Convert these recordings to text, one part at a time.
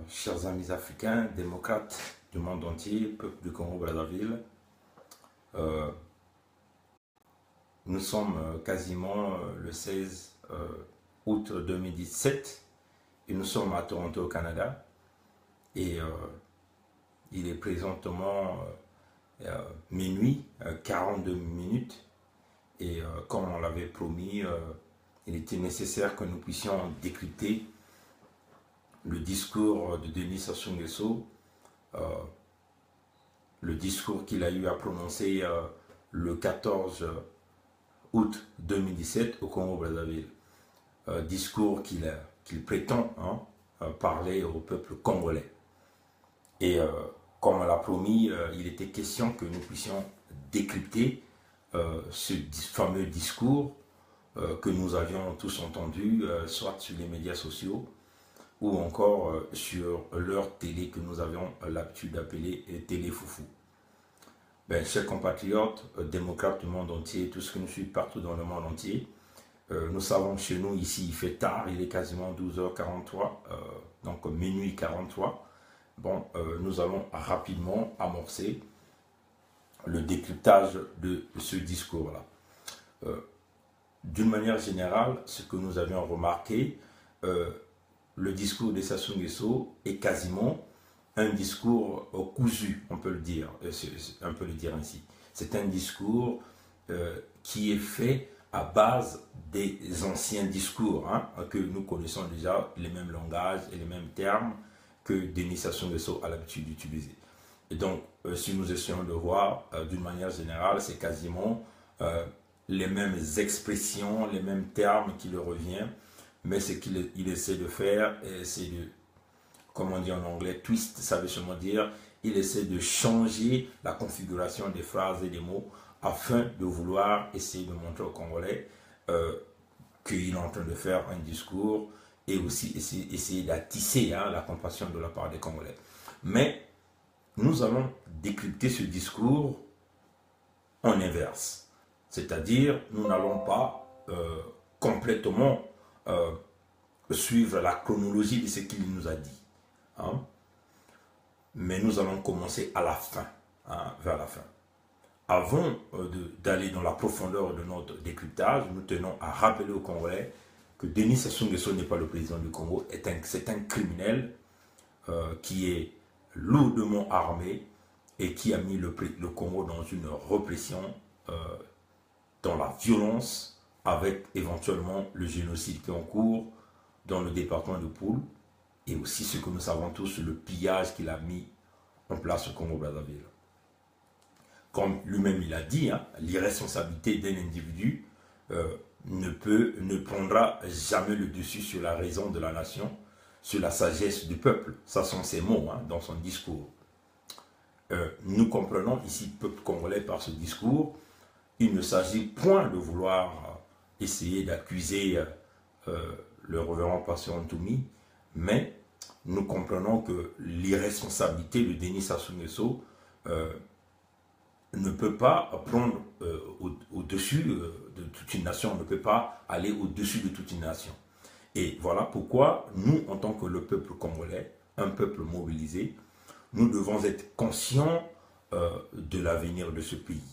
Chers amis africains, démocrates du monde entier, peuple du Congo-Brazzaville, nous sommes quasiment le 16 août 2017 et nous sommes à Toronto au Canada et il est présentement minuit 42 minutes et comme on l'avait promis, il était nécessaire que nous puissions décrypter le discours de Denis Sassou Nguesso, le discours qu'il a eu à prononcer le 14 août 2017 au Congo-Brazzaville. Discours qu'il prétend parler au peuple congolais. Et comme on l'a promis, il était question que nous puissions décrypter ce fameux discours que nous avions tous entendu, soit sur les médias sociaux, ou encore sur leur télé que nous avions l'habitude d'appeler télé foufou. Ben, chers compatriotes, démocrates du monde entier, tout ce qui nous suit partout dans le monde entier, nous savons chez nous, ici, il fait tard, il est quasiment 12h43, donc minuit 43. Bon, nous allons rapidement amorcer le décryptage de ce discours-là. D'une manière générale, ce que nous avions remarqué, le discours de Sassou Nguesso est quasiment un discours cousu, on peut le dire ainsi. C'est un discours qui est fait à base des anciens discours, que nous connaissons déjà, les mêmes langages et les mêmes termes que Denis Sassou Nguesso a l'habitude d'utiliser. Et donc, si nous essayons de voir, d'une manière générale, c'est quasiment les mêmes expressions, les mêmes termes qui le reviennent, mais ce qu'il essaie de faire, c'est de, comme on dit en anglais, twist, ça veut seulement dire, il essaie de changer la configuration des phrases et des mots afin de vouloir essayer de montrer aux Congolais qu'il est en train de faire un discours et aussi essayer d'attisser la compassion de la part des Congolais. Mais nous allons décrypter ce discours en inverse. C'est-à-dire, nous n'allons pas complètement suivre la chronologie de ce qu'il nous a dit. Mais nous allons commencer à la fin, vers la fin. Avant d'aller dans la profondeur de notre décryptage, nous tenons à rappeler aux Congolais que Denis Sassou Nguesso n'est pas le président du Congo, c'est un criminel qui est lourdement armé et qui a mis le Congo dans une répression, dans la violence, avec éventuellement le génocide qui est en cours dans le département de Poul, et aussi ce que nous savons tous, le pillage qu'il a mis en place au Congo-Brazzaville. Comme lui-même il a dit, l'irresponsabilité d'un individu ne prendra jamais le dessus sur la raison de la nation, sur la sagesse du peuple. Ça sont ses mots dans son discours. Nous comprenons ici, peuple congolais, par ce discours, il ne s'agit point de vouloir essayer d'accuser le révérend pasteur Ntoumi, mais nous comprenons que l'irresponsabilité de Denis Sassou Nguesso ne peut pas prendre au-dessus de toute une nation, ne peut pas aller au-dessus de toute une nation. Et voilà pourquoi nous, en tant que le peuple congolais, un peuple mobilisé, nous devons être conscients de l'avenir de ce pays.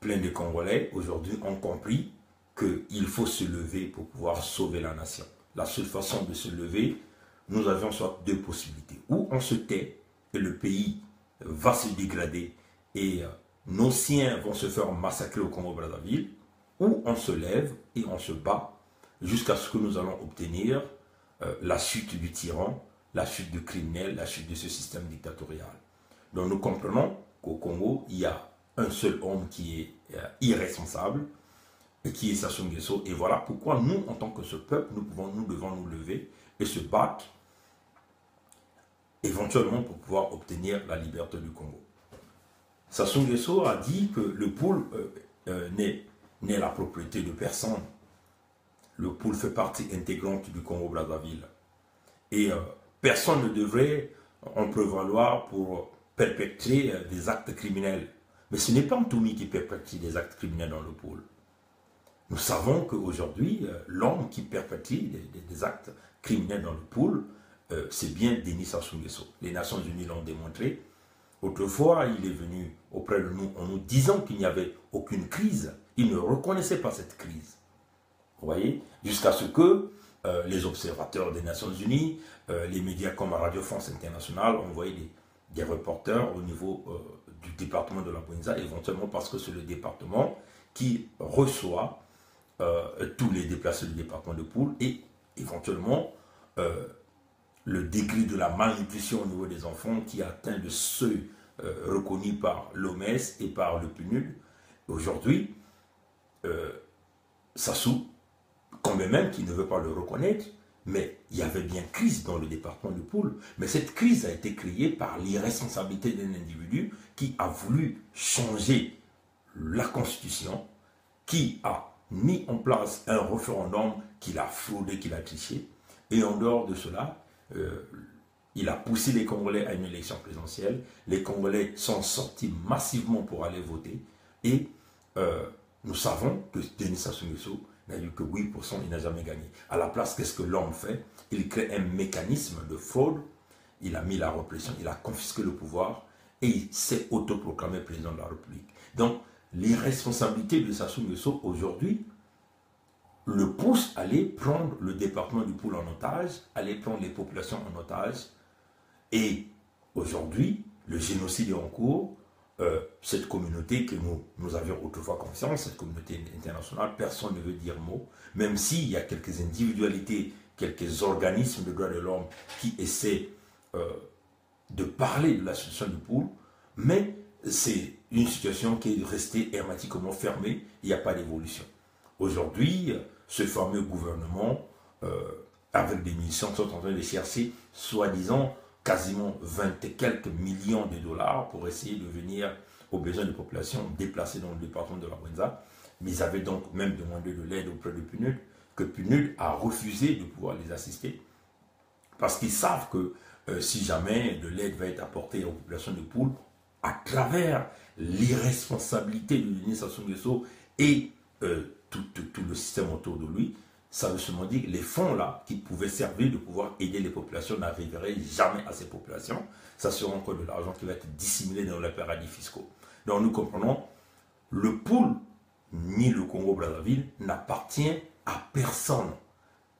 Plein de Congolais, aujourd'hui, ont compris qu'il faut se lever pour pouvoir sauver la nation. La seule façon de se lever, nous avons soit deux possibilités. Ou on se tait et le pays va se dégrader et nos siens vont se faire massacrer au Congo-Brazzaville, ou on se lève et on se bat jusqu'à ce que nous allons obtenir la chute du tyran, la chute du criminel, la chute de ce système dictatorial. Donc nous comprenons qu'au Congo, il y a un seul homme qui est irresponsable, et qui est Sassou Nguesso. Et voilà pourquoi nous, en tant que ce peuple, nous devons nous lever et se battre éventuellement pour pouvoir obtenir la liberté du Congo. Sassou Nguesso a dit que le Poul n'est la propriété de personne. Le Poul fait partie intégrante du Congo-Brazzaville. Et personne ne devrait en prévaloir pour perpétrer des actes criminels. Mais ce n'est pas Ntoumi qui perpétue des actes criminels dans le Poul. nous savons qu'aujourd'hui, l'homme qui perpétue des actes criminels dans le pool, c'est bien Denis Sassou Nguesso. Les Nations Unies l'ont démontré. Autrefois, il est venu auprès de nous en nous disant qu'il n'y avait aucune crise. Il ne reconnaissait pas cette crise. Vous voyez, jusqu'à ce que les observateurs des Nations Unies, les médias comme Radio France Internationale ont envoyé des reporters au niveau du département de la Bouenza, éventuellement parce que c'est le département qui reçoit tous les déplacés du département de Poul et éventuellement le degré de la malnutrition au niveau des enfants qui atteint le seuil reconnu par l'OMS et par le PNUD. Aujourd'hui, Sassou, quand même qu'il ne veut pas le reconnaître, mais il y avait bien crise dans le département de Poul. Mais cette crise a été créée par l'irresponsabilité d'un individu qui a voulu changer la Constitution, qui a mis en place un référendum qu'il a fraudé, qu'il a triché. Et en dehors de cela, il a poussé les Congolais à une élection présidentielle. Les Congolais sont sortis massivement pour aller voter. Et nous savons que Denis Sassou Nguesso n'a eu que 8%, il n'a jamais gagné. À la place, qu'est-ce que l'homme fait? Il crée un mécanisme de fraude. Il a mis la répression, il a confisqué le pouvoir et il s'est autoproclamé président de la République. Donc, l'irresponsabilité de Sassou Nguesso aujourd'hui le pousse à aller prendre le département du Poul en otage, aller prendre les populations en otage. Et aujourd'hui, le génocide est en cours. Cette communauté que nous avions autrefois confiance, cette communauté internationale, personne ne veut dire mot, même s'il y a quelques individualités, quelques organismes de droits de l'homme qui essaient de parler de la situation du Poul, mais c'est une situation qui est restée hermétiquement fermée, il n'y a pas d'évolution. Aujourd'hui, ce fameux gouvernement, avec des militants, sont en train de chercher, soi-disant, quasiment 20 et quelques millions de dollars pour essayer de venir aux besoins des populations déplacées dans le département de la Bouenza. Mais ils avaient donc même demandé de l'aide auprès de PNUD, que PNUD a refusé de pouvoir les assister. Parce qu'ils savent que si jamais de l'aide va être apportée aux populations de Poul, à travers l'irresponsabilité de Denis Sassou Nguesso et tout le système autour de lui, ça veut seulement dire que les fonds là qui pouvaient servir de pouvoir aider les populations n'arriveraient jamais à ces populations. Ça sera encore de l'argent qui va être dissimulé dans les paradis fiscaux. Donc nous comprenons, le Poul ni le Congo-Brazzaville n'appartient à personne.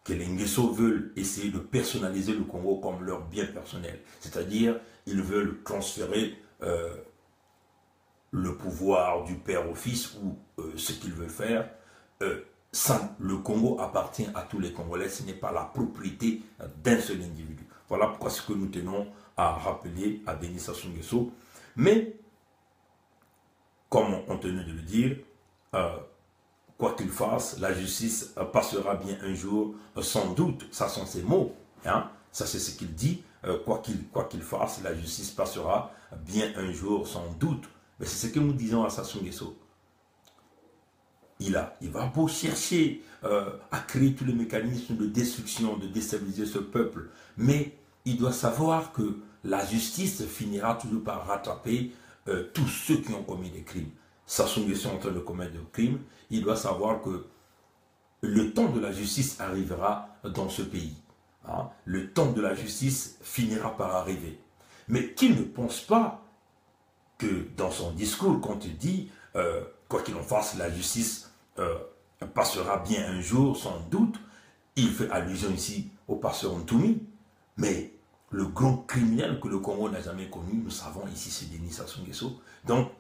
Que les Nguesso veulent essayer de personnaliser le Congo comme leur bien personnel. C'est-à-dire, ils veulent transférer le pouvoir du père au fils ou ce qu'ils veulent faire. Le Congo appartient à tous les Congolais, ce n'est pas la propriété d'un seul individu. Voilà pourquoi ce que nous tenons à rappeler à Denis Sassou Nguesso. Mais, comme on tenait de le dire, quoi qu'il fasse, la justice passera bien un jour, sans doute. Ça sont ses mots. Hein? Ça, c'est ce qu'il dit. Quoi qu'il fasse, la justice passera bien un jour, sans doute. Mais c'est ce que nous disons à Sassou Nguesso. Il va beau chercher à créer tous les mécanismes de destruction, de déstabiliser ce peuple. Mais il doit savoir que la justice finira toujours par rattraper tous ceux qui ont commis des crimes. Sassou Nguesso est en train de commettre des crimes. Il doit savoir que le temps de la justice arrivera dans ce pays. Hein? Le temps de la justice finira par arriver. Mais qu'il ne pense pas que dans son discours, quand il dit quoi qu'il en fasse, la justice passera bien un jour, sans doute, il fait allusion ici au pasteur Ntoumi. Mais le grand criminel que le Congo n'a jamais connu, nous savons ici, c'est Denis Sassou Nguesso. Donc,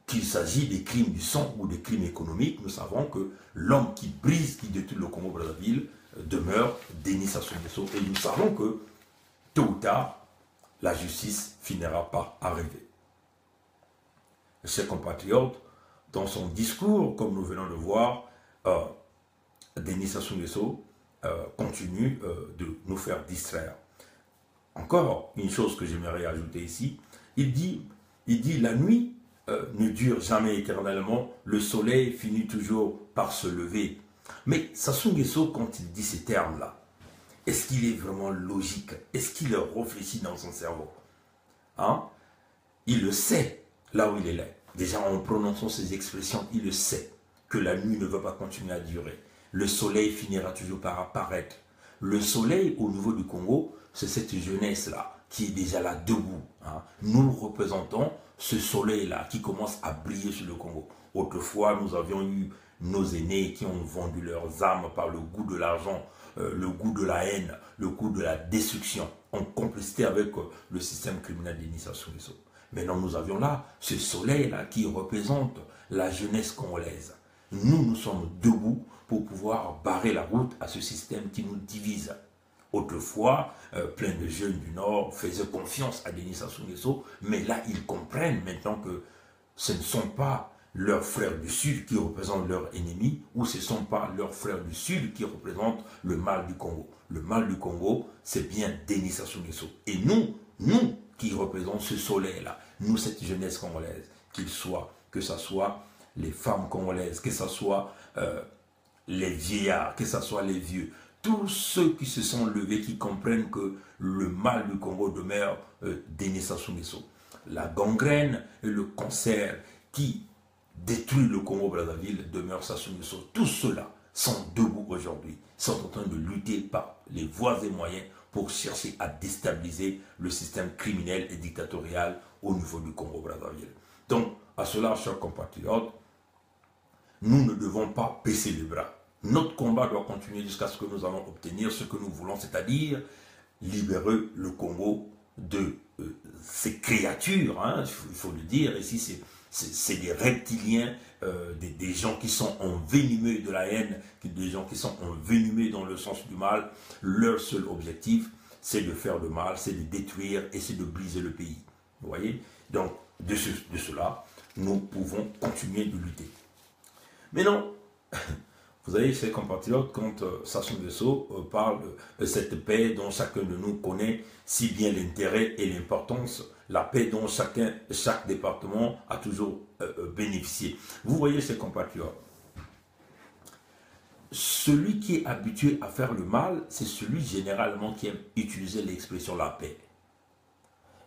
qu'il s'agit des crimes du sang ou des crimes économiques, nous savons que l'homme qui brise, qui détruit le Congo-Brazzaville demeure Denis Sassou Nguesso. Et nous savons que, tôt ou tard, la justice finira par arriver. Chers compatriotes, dans son discours, comme nous venons de voir, Denis Sassou Nguesso continue de nous faire distraire. Encore une chose que j'aimerais ajouter ici, il dit la nuit ne dure jamais éternellement, le soleil finit toujours par se lever. Mais Sassou Nguesso, quand il dit ces termes-là, est-ce qu'il est vraiment logique? Est-ce qu'il réfléchit dans son cerveau? Hein? Il le sait, là où il est là. Déjà, en prononçant ces expressions, il le sait que la nuit ne va pas continuer à durer. Le soleil finira toujours par apparaître. Le soleil au niveau du Congo, c'est cette jeunesse-là qui est déjà là debout. Hein. Nous représentons ce soleil-là qui commence à briller sur le Congo. Autrefois, nous avions eu nos aînés qui ont vendu leurs âmes par le goût de l'argent, le goût de la haine, le goût de la destruction, en complicité avec le système criminel Denis Sassou Nguesso. Maintenant, nous avions là ce soleil-là qui représente la jeunesse congolaise. Nous sommes debout pour pouvoir barrer la route à ce système qui nous divise. Autrefois, plein de jeunes du Nord faisaient confiance à Denis Sassou Nguesso, mais là, ils comprennent maintenant que ce ne sont pas leurs frères du Sud qui représentent leurs ennemis, ou ce ne sont pas leurs frères du Sud qui représentent le mal du Congo. Le mal du Congo, c'est bien Denis Sassou Nguesso. Et nous qui représentons ce soleil-là, nous, cette jeunesse congolaise, que ce soit les femmes congolaises, que ce soit les vieillards, que ce soit les vieux, tous ceux qui se sont levés, qui comprennent que le mal du Congo demeure Denis Sassou Nguesso. La gangrène et le cancer qui détruit le Congo-Brazzaville demeure Sassou Nguesso. Tous ceux-là sont debout aujourd'hui, sont en train de lutter par les voies et moyens pour chercher à déstabiliser le système criminel et dictatorial au niveau du Congo-Brazzaville. Donc, à cela, chers compatriotes, nous ne devons pas baisser les bras. Notre combat doit continuer jusqu'à ce que nous allons obtenir ce que nous voulons, c'est-à-dire libérer le Congo de ces créatures, hein, il faut le dire, ici c'est des reptiliens, des gens qui sont envenimés de la haine, des gens qui sont envenimés dans le sens du mal. Leur seul objectif, c'est de faire le mal, c'est de détruire et c'est de briser le pays. Vous voyez? Donc, de cela, nous pouvons continuer de lutter. Mais non, vous avez, chers compatriotes, quand Sassou Nguesso parle de cette paix dont chacun de nous connaît si bien l'intérêt et l'importance, la paix dont chaque département a toujours bénéficié. Vous voyez, chers compatriotes, celui qui est habitué à faire le mal, c'est celui généralement qui aime utiliser l'expression la paix.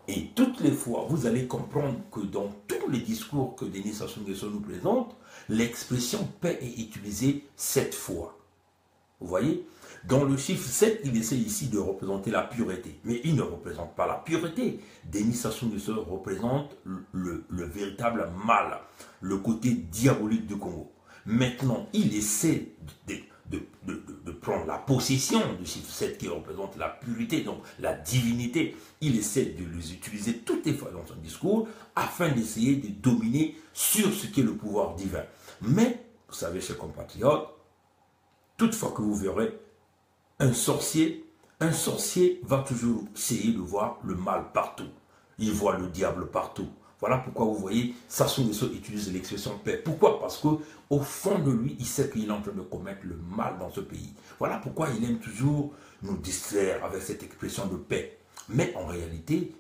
Et toutes les fois, vous allez comprendre que dans tous les discours que Denis Sassou Nguesso nous présente, l'expression paix est utilisée 7 fois. Vous voyez? Dans le chiffre 7, il essaie ici de représenter la pureté. Mais il ne représente pas la pureté. Denis Sassou Nguesso représente le véritable mal, le côté diabolique du Congo. Maintenant, il essaie de prendre la possession du chiffre 7 qui représente la pureté, donc la divinité. Il essaie de les utiliser toutes les fois dans son discours afin d'essayer de dominer sur ce qui est le pouvoir divin. Mais, vous savez, chers compatriotes, toutefois que vous verrez, un sorcier va toujours essayer de voir le mal partout. Il voit le diable partout. Voilà pourquoi vous voyez, Sassou Nguesso utilise l'expression paix. Pourquoi? Parce qu'au fond de lui, il sait qu'il est en train de commettre le mal dans ce pays. Voilà pourquoi il aime toujours nous distraire avec cette expression de paix. Mais en réalité,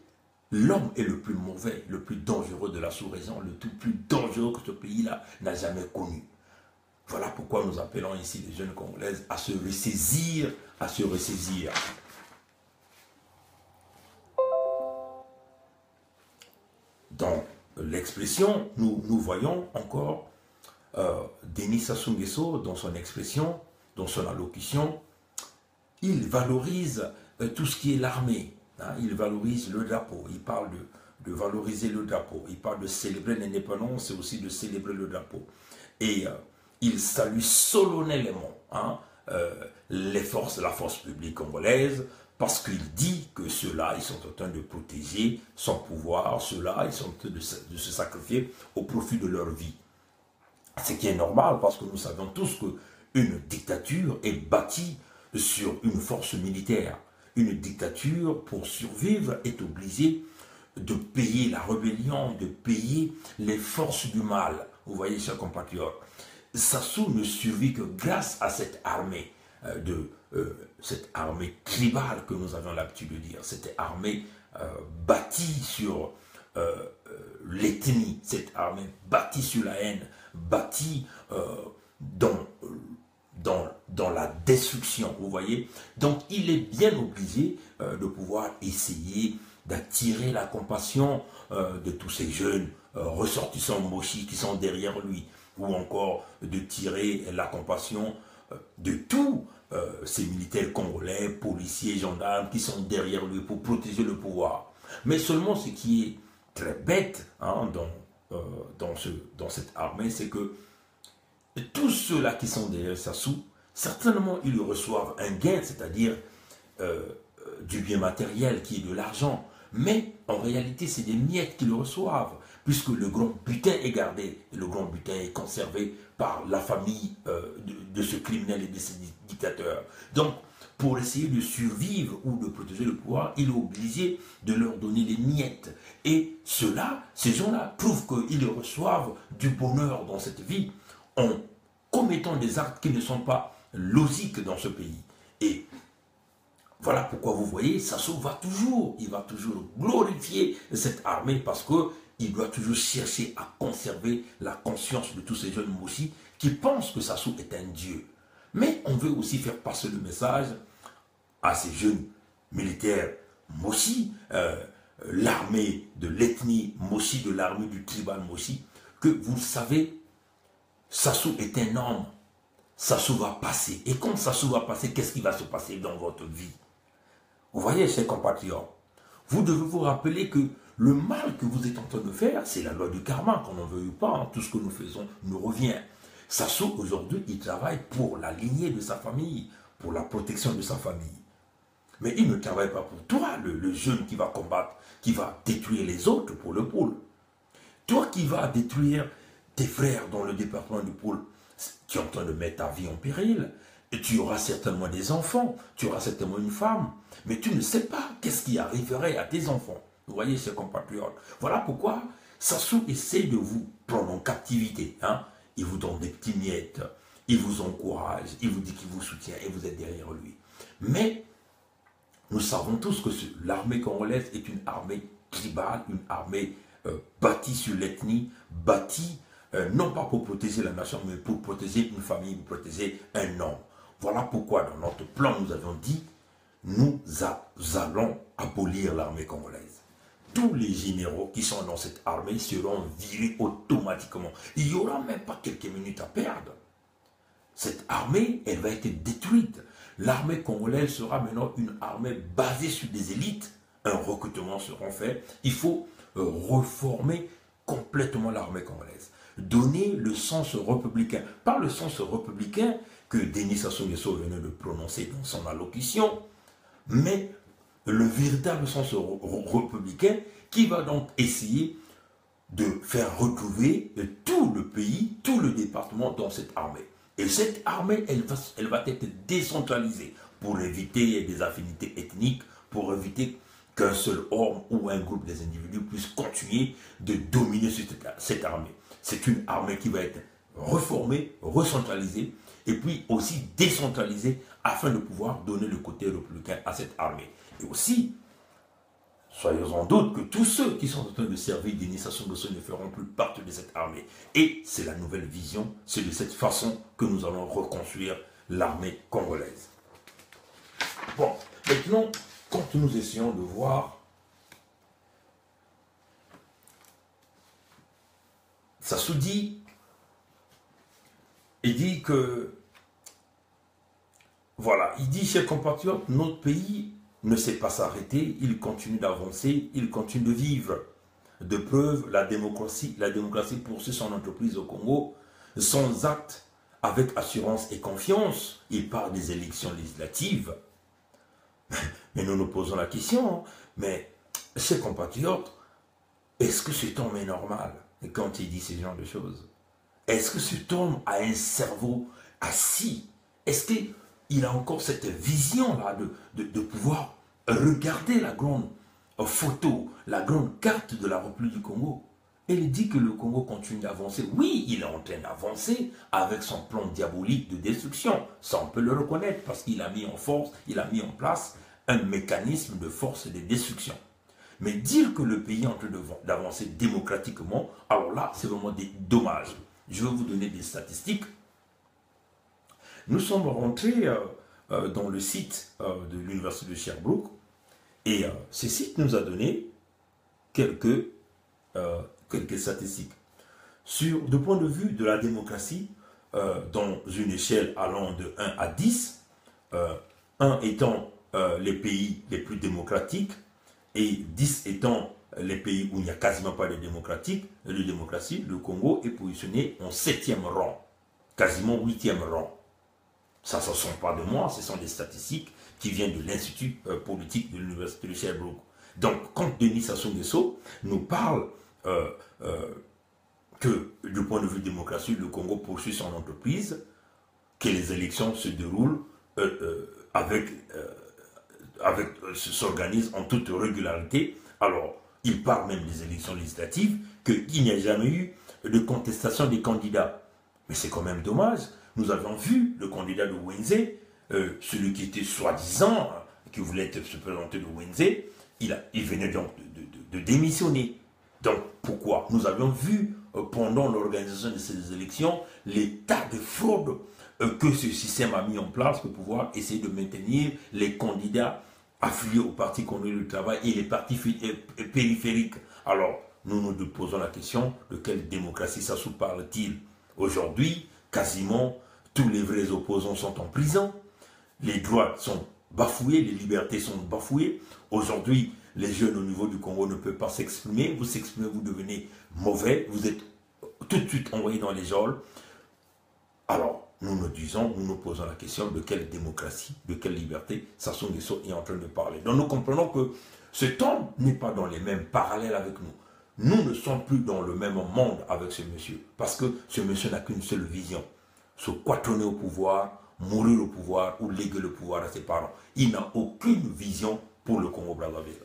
l'homme est le plus mauvais, le plus dangereux de la sous-région, le tout plus dangereux que ce pays-là n'a jamais connu. Voilà pourquoi nous appelons ici les jeunes Congolaises à se ressaisir, à se ressaisir. Dans l'expression, nous voyons encore Denis Sassou Nguesso dans son expression, dans son allocution, il valorise tout ce qui est l'armée. Hein, il valorise le drapeau, il parle de valoriser le drapeau, il parle de célébrer l'indépendance et aussi de célébrer le drapeau. Et il salue solennellement les forces, la force publique congolaise, parce qu'il dit que ceux-là, ils sont en train de protéger son pouvoir, ceux-là, ils sont en train de se sacrifier au profit de leur vie. Ce qui est normal, parce que nous savons tous qu'une dictature est bâtie sur une force militaire. Une dictature, pour survivre, est obligée de payer la rébellion, de payer les forces du mal. Vous voyez, chers compatriotes, Sassou ne survit que grâce à cette armée cette armée tribale que nous avions l'habitude de dire, cette armée bâtie sur l'ethnie, cette armée bâtie sur la haine, bâtie dans la destruction, vous voyez. Donc il est bien obligé de pouvoir essayer d'attirer la compassion de tous ces jeunes ressortissants mochis qui sont derrière lui. ou encore de tirer la compassion de tous ces militaires congolais, policiers, gendarmes qui sont derrière lui pour protéger le pouvoir. Mais seulement ce qui est très bête hein, dans cette armée, c'est que tous ceux-là qui sont derrière Sassou, certainement ils reçoivent un gain, c'est-à-dire du bien matériel qui est de l'argent. Mais en réalité, c'est des miettes qu'ils reçoivent, puisque le grand butin est gardé, et le grand butin est conservé par la famille de ce criminel et de ce dictateur. Donc, pour essayer de survivre ou de protéger le pouvoir, il est obligé de leur donner des miettes. Et ces gens-là trouvent qu'ils reçoivent du bonheur dans cette vie en commettant des actes qui ne sont pas logiques dans ce pays. Et voilà pourquoi vous voyez, Sassou il va toujours glorifier cette armée parce qu'il doit toujours chercher à conserver la conscience de tous ces jeunes Mossi qui pensent que Sassou est un dieu. Mais on veut aussi faire passer le message à ces jeunes militaires Mossi, l'armée de l'ethnie Mossi, de l'armée du tribal Mossi, que vous le savez, Sassou est un homme. Sassou va passer. Et quand Sassou va passer, qu'est-ce qui va se passer dans votre vie? Vous voyez, chers compatriotes, vous devez vous rappeler que le mal que vous êtes en train de faire, c'est la loi du karma, qu'on n'en veuille pas. Hein. Tout ce que nous faisons nous revient. Sassou, aujourd'hui, il travaille pour la lignée de sa famille, pour la protection de sa famille. Mais il ne travaille pas pour toi, le jeune qui va combattre, qui va détruire les autres pour le pôle. Toi qui vas détruire tes frères dans le département du pôle, tu es en train de mettre ta vie en péril. Et tu auras certainement des enfants, tu auras certainement une femme, mais tu ne sais pas qu'est-ce qui arriverait à tes enfants. Vous voyez, chers compatriotes. Voilà pourquoi Sassou essaie de vous prendre en captivité. Hein? Il vous donne des petits miettes, il vous encourage, il vous dit qu'il vous soutient et vous êtes derrière lui. Mais nous savons tous que l'armée congolaise est une armée tribale, une armée bâtie sur l'ethnie, bâtie non pas pour protéger la nation, mais pour protéger une famille, pour protéger un homme. Voilà pourquoi dans notre plan, nous avons dit, nous allons abolir l'armée congolaise. Tous les généraux qui sont dans cette armée seront virés automatiquement. Il n'y aura même pas quelques minutes à perdre. Cette armée, elle va être détruite. L'armée congolaise sera maintenant une armée basée sur des élites. Un recrutement sera fait. Il faut reformer complètement l'armée congolaise. Donner le sens républicain. Pas le sens républicain que Denis Sassou Nguesso venait de prononcer dans son allocution, mais le véritable sens républicain qui va donc essayer de faire retrouver tout le pays, tout le département dans cette armée. Et cette armée, elle va être décentralisée pour éviter des affinités ethniques, pour éviter qu'un seul homme ou un groupe des individus puisse continuer de dominer cette armée. C'est une armée qui va être reformée, recentralisée, et puis aussi décentralisée afin de pouvoir donner le côté républicain à cette armée. Et aussi, soyons en doute que tous ceux qui sont en train de servir Denis Sassou Nguesso ne feront plus partie de cette armée. Et c'est la nouvelle vision, c'est de cette façon que nous allons reconstruire l'armée congolaise. Bon, maintenant, quand nous essayons de voir, Sassou dit, il dit que, voilà, il dit, chers compatriotes, notre pays ne sait pas s'arrêter, il continue d'avancer, il continue de vivre. De preuve, la démocratie poursuit son entreprise au Congo, sans acte, avec assurance et confiance. Il parle des élections législatives. Mais nous nous posons la question, mais chers compatriotes, est-ce que cet homme est normal quand il dit ce genre de choses? Est-ce que cet homme a un cerveau assis? Est-ce qu'il a encore cette vision-là de pouvoir regarder la grande photo, la grande carte de la République du Congo? Il dit que le Congo continue d'avancer. Oui, il est en train d'avancer avec son plan diabolique de destruction. Ça, on peut le reconnaître parce qu'il a mis en force, il a mis en place un mécanisme de force et de destruction. Mais dire que le pays est en train d'avancer démocratiquement, alors là, c'est vraiment des dommages. Je vais vous donner des statistiques. Nous sommes rentrés dans le site de l'Université de Sherbrooke et ce site nous a donné quelques statistiques. du point de vue de la démocratie, dans une échelle allant de 1 à 10, 1 étant les pays les plus démocratiques et 10 étant les pays où il n'y a quasiment pas de démocratie, le Congo est positionné en 7e rang, quasiment 8e rang. Ça, ce ne sont pas de moi, ce sont des statistiques qui viennent de l'Institut politique de l'Université de Sherbrooke. Donc, quand Denis Sassou Nguesso nous parle que, du point de vue démocratie, le Congo poursuit son entreprise, que les élections se déroulent s'organisent en toute régularité, alors il parle même des élections législatives, qu'il n'y a jamais eu de contestation des candidats. Mais c'est quand même dommage. Nous avons vu le candidat de Wenze, celui qui était soi-disant, qui voulait se présenter de Wenze, il venait donc de démissionner. Donc pourquoi? Nous avions vu pendant l'organisation de ces élections les tas de fraudes que ce système a mis en place pour pouvoir essayer de maintenir les candidats affiliés au Parti communiste du travail et les partis périphériques. Alors, nous nous posons la question de quelle démocratie Sassou parle-t-il? Aujourd'hui, quasiment tous les vrais opposants sont en prison, les droits sont bafoués, les libertés sont bafouées. Aujourd'hui, les jeunes au niveau du Congo ne peuvent pas s'exprimer. Vous s'exprimez, vous devenez mauvais, vous êtes tout de suite envoyé dans les geôles. Alors, nous nous posons la question de quelle démocratie, de quelle liberté Sassou Nguesso est en train de parler. Donc nous comprenons que cet homme n'est pas dans les mêmes parallèles avec nous. Nous ne sommes plus dans le même monde avec ce monsieur. Parce que ce monsieur n'a qu'une seule vision. Se quatronner au pouvoir, mourir au pouvoir ou léguer le pouvoir à ses parents. Il n'a aucune vision pour le Congo-Brazzaville.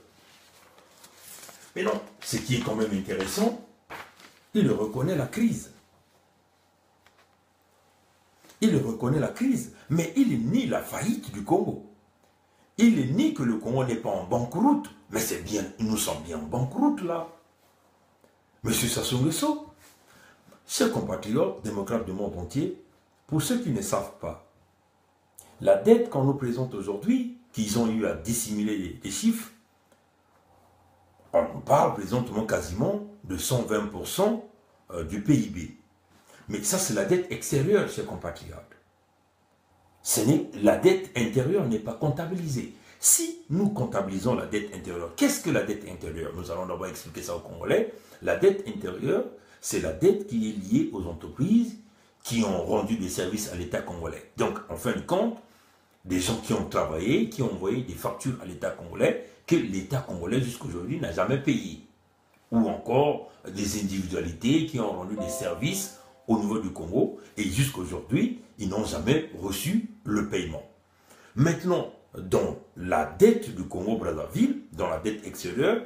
Mais non, ce qui est quand même intéressant, il reconnaît la crise. Il reconnaît la crise, mais il nie la faillite du Congo. Il nie que le Congo n'est pas en banqueroute, mais c'est bien, nous sommes bien en banqueroute là. Monsieur Sassou Nguesso, chers compatriotes démocrates du monde entier, pour ceux qui ne savent pas, la dette qu'on nous présente aujourd'hui, qu'ils ont eu à dissimuler les chiffres, on parle présentement quasiment de 120% du PIB. Mais ça, c'est la dette extérieure, chers compatriotes. La dette intérieure n'est pas comptabilisée. Si nous comptabilisons la dette intérieure, qu'est-ce que la dette intérieure? Nous allons d'abord expliquer ça aux Congolais. La dette intérieure, c'est la dette qui est liée aux entreprises qui ont rendu des services à l'État congolais. Donc, en fin de compte, des gens qui ont travaillé, qui ont envoyé des factures à l'État congolais, que l'État congolais jusqu'à aujourd'hui n'a jamais payé. Ou encore des individualités qui ont rendu des services au niveau du Congo, et jusqu'à aujourd'hui, ils n'ont jamais reçu le paiement. Maintenant, dans la dette du Congo-Brazzaville, dans la dette extérieure,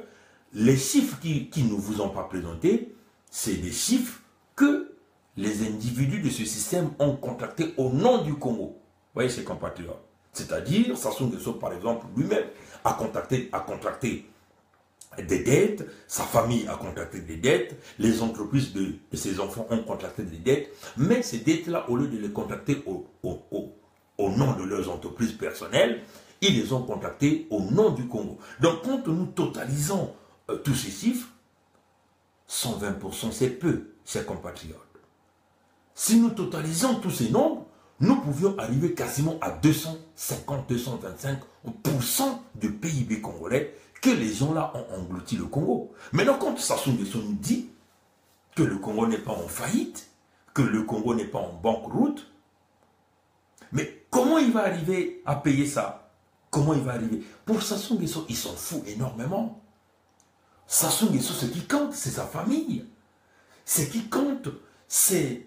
les chiffres qui ne vous ont pas présentés, c'est des chiffres que les individus de ce système ont contractés au nom du Congo. Vous voyez, ces compatriotes. C'est-à-dire, Sassou Nguesso, par exemple, lui-même a contracté des dettes, sa famille a contracté des dettes, les entreprises de ses enfants ont contracté des dettes, mais ces dettes-là, au lieu de les contracter au nom de leurs entreprises personnelles, ils les ont contractées au nom du Congo. Donc, quand nous totalisons tous ces chiffres, 120% c'est peu, chers compatriotes. Si nous totalisons tous ces nombres, nous pouvions arriver quasiment à 250-225% du PIB congolais que les gens-là ont englouti le Congo. Maintenant, quand Sassou Nguesso nous dit que le Congo n'est pas en faillite, que le Congo n'est pas en banqueroute, mais comment il va arriver à payer ça? Comment il va arriver? Pour Sassou Nguesso, il s'en fout énormément. Sassou Nguesso, ce qui compte, c'est sa famille. Ce qui compte, c'est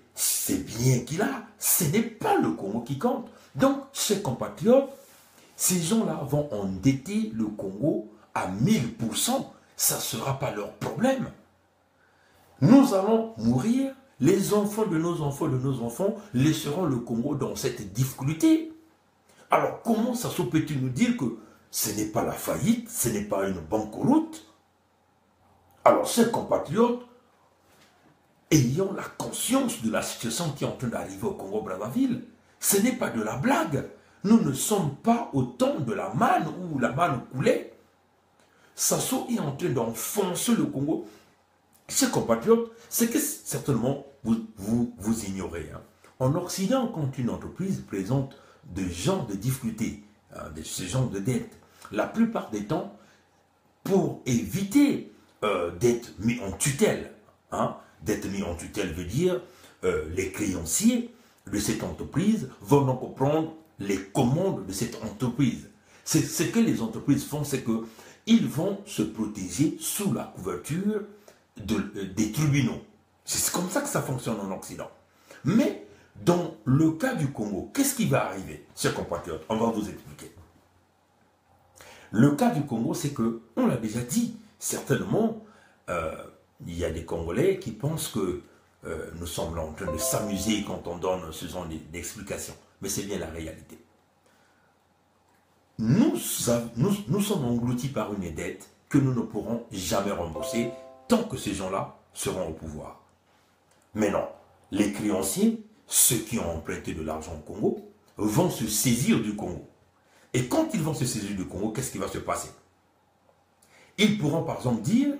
bien qu'il a. Ce n'est pas le Congo qui compte. Donc, chers compatriotes, ces gens-là vont endetter le Congo à 1000%. Ça ne sera pas leur problème. Nous allons mourir. Les enfants de nos enfants laisseront le Congo dans cette difficulté. Alors, comment ça se peut-il nous dire que ce n'est pas la faillite, ce n'est pas une banqueroute? Alors, chers compatriotes, ayons la conscience de la situation qui est en train d'arriver au Congo-Brazzaville. Ce n'est pas de la blague. Nous ne sommes pas au temps de la manne où la manne coulait. Sassou est en train d'enfoncer le Congo. chers compatriotes, c'est que certainement vous ignorez. Hein. En Occident, quand une entreprise présente de genres de difficultés, de ce genre de dettes, la plupart des temps, pour éviter d'être mis en tutelle, hein, d'être mis en tutelle veut dire les créanciers de cette entreprise vont donc prendre les commandes de cette entreprise. C'est ce que les entreprises font, c'est qu'ils vont se protéger sous la couverture des tribunaux. C'est comme ça que ça fonctionne en Occident. Mais dans le cas du Congo, qu'est-ce qui va arriver, chers compatriotes? On va vous expliquer. Le cas du Congo, c'est que, on l'a déjà dit, certainement, il y a des Congolais qui pensent que nous sommes en train de s'amuser quand on donne ce genre d'explications. Mais c'est bien la réalité. Nous sommes engloutis par une dette que nous ne pourrons jamais rembourser tant que ces gens-là seront au pouvoir. Mais non, les créanciers, ceux qui ont emprunté de l'argent au Congo, vont se saisir du Congo. Et quand ils vont se saisir du Congo, qu'est-ce qui va se passer? Ils pourront par exemple dire,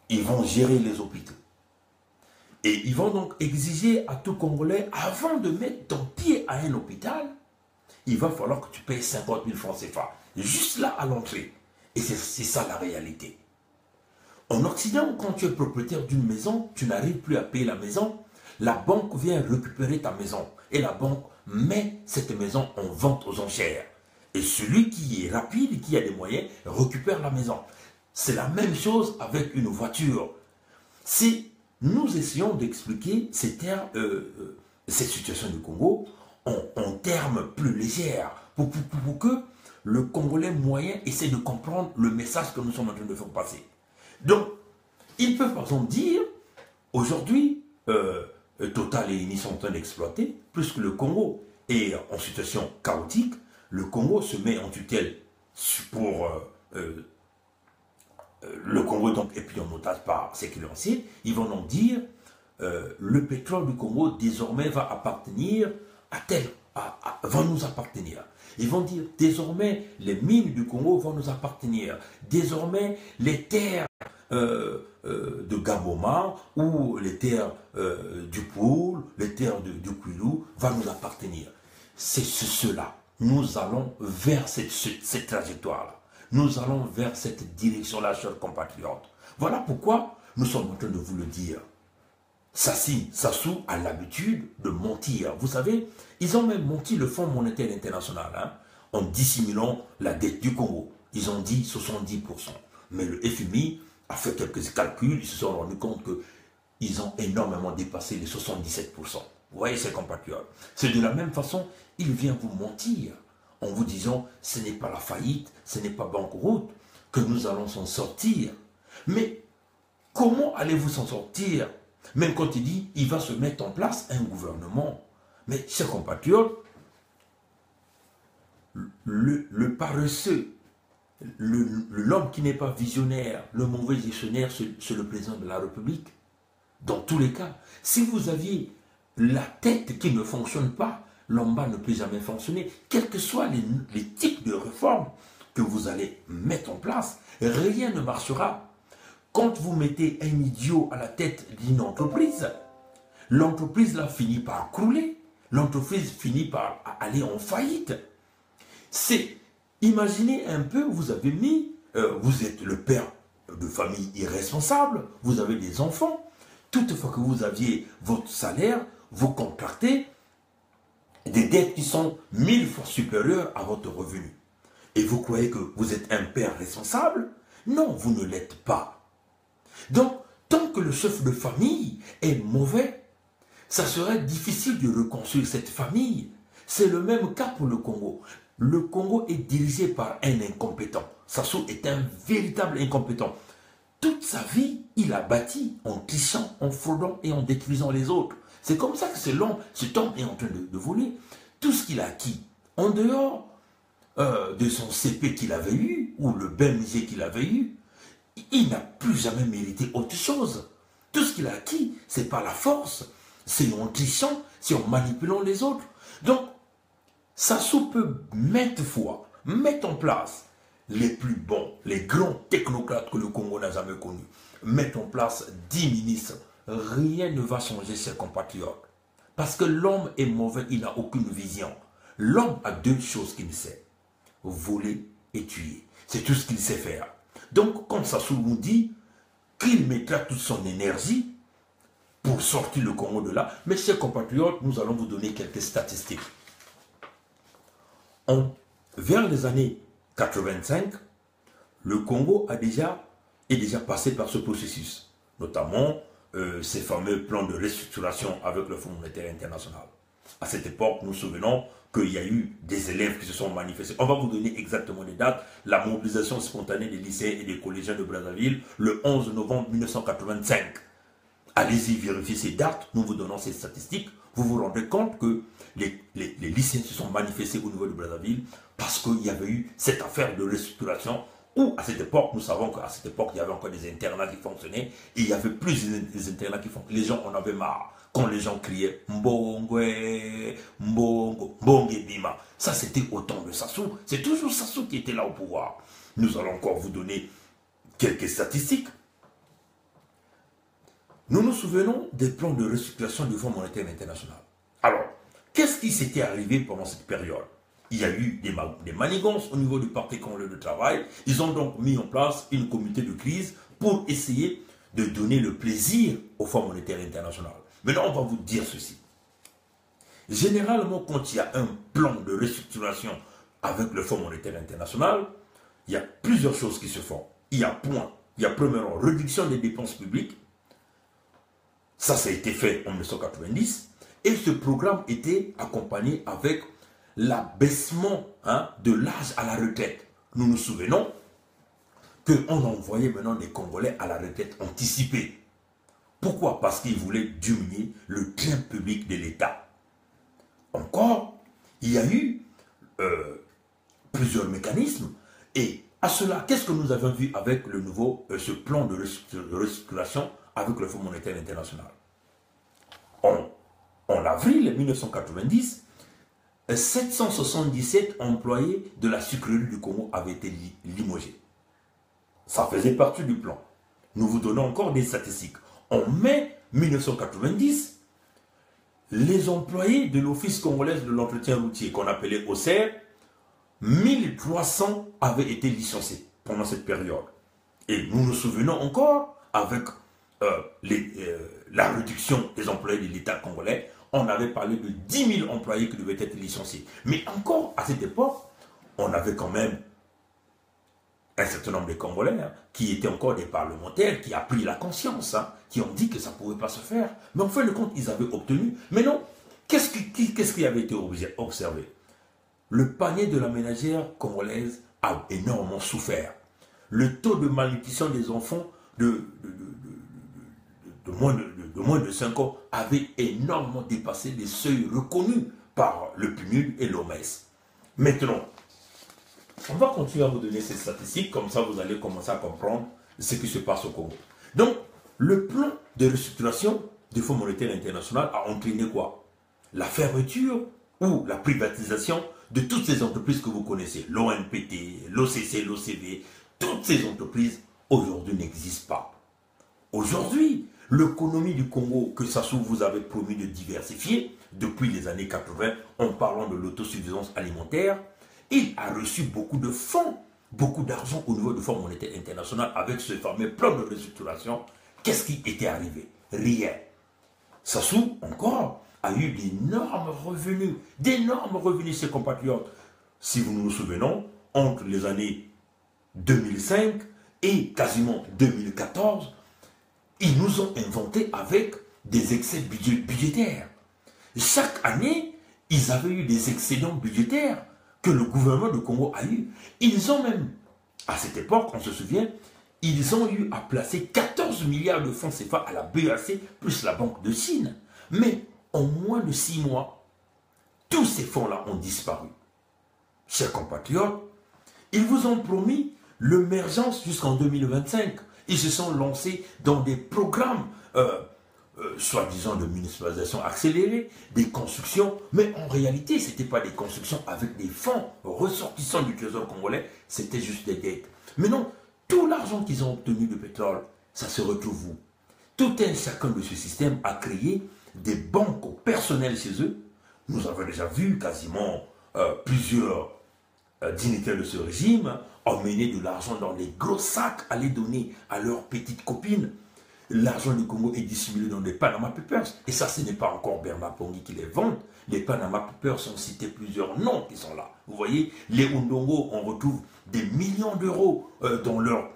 ils vont gérer les hôpitaux. Et ils vont donc exiger à tout Congolais, avant de mettre ton pied à un hôpital, il va falloir que tu payes 50 000 francs CFA. Juste là à l'entrée. Et c'est ça la réalité. En Occident, quand tu es propriétaire d'une maison, tu n'arrives plus à payer la maison, la banque vient récupérer ta maison. Et la banque met cette maison en vente aux enchères. Et celui qui est rapide, qui a des moyens, récupère la maison. C'est la même chose avec une voiture. Si nous essayons d'expliquer cette situation du Congo en termes plus légers, pour que le Congolais moyen essaie de comprendre le message que nous sommes en train de faire passer. Donc, ils peuvent par exemple dire, aujourd'hui, Total et Eni sont en train d'exploiter, puisque le Congo est en situation chaotique, le Congo se met en tutelle pour le Congo donc est pris en otage par ses créanciers. Ils vont donc dire le pétrole du Congo désormais va appartenir à tel, va nous appartenir. Ils vont dire désormais les mines du Congo vont nous appartenir. Désormais les terres de Gaboma ou les terres du Poul, les terres du Kwilu vont nous appartenir. C'est cela. Nous allons vers cette trajectoire-là. Nous allons vers cette direction-là, chers compatriotes. Voilà pourquoi nous sommes en train de vous le dire. Sassou a l'habitude de mentir. Vous savez, ils ont même menti le Fonds monétaire international en dissimulant la dette du Congo. Ils ont dit 70%. Mais le FMI a fait quelques calculs, ils se sont rendus compte qu'ils ont énormément dépassé les 77%. Vous voyez, ces compatriotes. C'est de la même façon, il vient vous mentir en vous disant, ce n'est pas la faillite, ce n'est pas banqueroute, que nous allons s'en sortir. Mais comment allez-vous s'en sortir? Même quand il dit, il va se mettre en place un gouvernement. Mais, chers compatriotes, le paresseux, l'homme qui n'est pas visionnaire, le mauvais gestionnaire, c'est le président de la République. Dans tous les cas, si vous aviez la tête qui ne fonctionne pas, l'homme ne peut jamais fonctionner. Quels que soient les types de réformes que vous allez mettre en place, rien ne marchera. Quand vous mettez un idiot à la tête d'une entreprise, l'entreprise là finit par crouler, l'entreprise finit par aller en faillite. Imaginez un peu, vous avez mis, vous êtes le père de famille irresponsable, vous avez des enfants, toutefois que vous aviez votre salaire, vous contractez des dettes qui sont 1000 fois supérieures à votre revenu. Et vous croyez que vous êtes un père responsable? Non, vous ne l'êtes pas. Donc, tant que le chef de famille est mauvais, ça serait difficile de reconstruire cette famille. C'est le même cas pour le Congo. Le Congo est dirigé par un incompétent. Sassou est un véritable incompétent. Toute sa vie, il a bâti en trichant, en fraudant et en détruisant les autres. C'est comme ça que cet homme est en train de voler. Tout ce qu'il a acquis, en dehors de son CP qu'il avait eu, ou le BMG qu'il avait eu, il n'a plus jamais mérité autre chose. Tout ce qu'il a acquis, c'est par la force, c'est en trichant, c'est en manipulant les autres. Donc, Sassou peut maintes fois mettre en place les plus bons, les grands technocrates que le Congo n'a jamais connus, mettent en place 10 ministres, rien ne va changer, chers compatriotes. Parce que l'homme est mauvais, il n'a aucune vision. L'homme a deux choses qu'il sait, voler et tuer. C'est tout ce qu'il sait faire. Donc, comme Sassou nous dit, qu'il mettra toute son énergie pour sortir le Congo de là. Mais chers compatriotes, nous allons vous donner quelques statistiques. Vers les années 85, le Congo est déjà passé par ce processus, notamment ces fameux plans de restructuration avec le Fonds monétaire international. À cette époque, nous nous souvenons qu'il y a eu des élèves qui se sont manifestés. On va vous donner exactement les dates. La mobilisation spontanée des lycéens et des collégiens de Brazzaville le 11 novembre 1985. Allez-y vérifier ces dates, nous vous donnons ces statistiques. Vous vous rendrez compte que les lycéens se sont manifestés au niveau de Brazzaville parce qu'il y avait eu cette affaire de restructuration où, à cette époque, nous savons qu'à cette époque, il y avait encore des internats qui fonctionnaient et il y avait plus des internats qui fonctionnaient. Les gens en avaient marre. Quand les gens criaient Mbongwe, Mbongo, Mbongue Bima, ça c'était au temps de Sassou. C'est toujours Sassou qui était là au pouvoir. Nous allons encore vous donner quelques statistiques. Nous nous souvenons des plans de restructuration du Fonds monétaire international. Alors, qu'est-ce qui s'était arrivé pendant cette période? Il y a eu des manigances au niveau du Parti congolais de travail. Ils ont donc mis en place une comité de crise pour essayer de donner le plaisir au Fonds monétaire international. Maintenant, on va vous dire ceci. Généralement, quand il y a un plan de restructuration avec le Fonds monétaire international, il y a plusieurs choses qui se font. Il y a premièrement, réduction des dépenses publiques. Ça a été fait en 1990. Et ce programme était accompagné avec l'abaissement de l'âge à la retraite. Nous nous souvenons qu'on envoyait maintenant des Congolais à la retraite anticipée. Pourquoi? Parce qu'ils voulaient diminuer le train public de l'État. Encore, il y a eu plusieurs mécanismes. Et à cela, qu'est-ce que nous avons vu avec le nouveau, ce plan de restructuration avec le Fonds monétaire international? En avril 1990, 777 employés de la sucrerie du Congo avaient été limogés. Ça faisait partie du plan. Nous vous donnons encore des statistiques. En mai 1990, les employés de l'Office congolais de l'entretien routier, qu'on appelait OCR, 1300 avaient été licenciés pendant cette période. Et nous nous souvenons encore, avec la réduction des employés de l'État congolais, on avait parlé de 10 000 employés qui devaient être licenciés. Mais encore, à cette époque, on avait quand même un certain nombre de Congolais qui étaient encore des parlementaires, qui ont pris la conscience, qui ont dit que ça ne pouvait pas se faire. Mais en fin de compte, ils avaient obtenu. Mais non, qu'est-ce qui avait été observé? Le panier de la ménagère congolaise a énormément souffert. Le taux de malnutrition des enfants de moins de 5 ans avait énormément dépassé les seuils reconnus par le PNUD et l'OMS. Maintenant, on va continuer à vous donner ces statistiques, comme ça vous allez commencer à comprendre ce qui se passe au Congo. Donc, le plan de restructuration du Fonds monétaire international a entraîné quoi? La fermeture ou la privatisation de toutes ces entreprises que vous connaissez, l'ONPT, l'OCC, l'OCV, toutes ces entreprises aujourd'hui n'existent pas. Aujourd'hui, l'économie du Congo que Sassou vous avait promis de diversifier depuis les années 80 en parlant de l'autosuffisance alimentaire, il a reçu beaucoup de fonds, beaucoup d'argent au niveau du Fonds monétaire international avec ce fameux plan de restructuration. Qu'est-ce qui était arrivé? Rien. Sassou, encore, a eu d'énormes revenus ses compatriotes. Si vous nous souvenons, entre les années 2005 et quasiment 2014, ils nous ont inventé avec des excès budgétaires. Chaque année, ils avaient eu des excédents budgétaires que le gouvernement du Congo a eu. Ils ont même, à cette époque, on se souvient, ils ont eu à placer 14 milliards de francs CFA à la BEAC plus la Banque de Chine. Mais en moins de 6 mois, tous ces fonds-là ont disparu. Chers compatriotes, ils vous ont promis l'émergence jusqu'en 2025. Ils se sont lancés dans des programmes soi-disant de municipalisation accélérée, des constructions, mais en réalité, ce n'était pas des constructions avec des fonds ressortissants du trésor congolais, c'était juste des dettes. Mais non, tout l'argent qu'ils ont obtenu de pétrole, ça se retrouve où? Tout un chacun de ce système a créé des banques personnelles chez eux. Nous avons déjà vu quasiment plusieurs dignitaires de ce régime emmener de l'argent dans des gros sacs, aller donner à leurs petites copines. L'argent du Congo est dissimulé dans des Panama Papers. Et ça, ce n'est pas encore Bernard Pongui qui les vend. Les Panama Papers ont cité plusieurs noms qui sont là. Vous voyez, les Ondongo, on retrouve des millions d'euros dans leur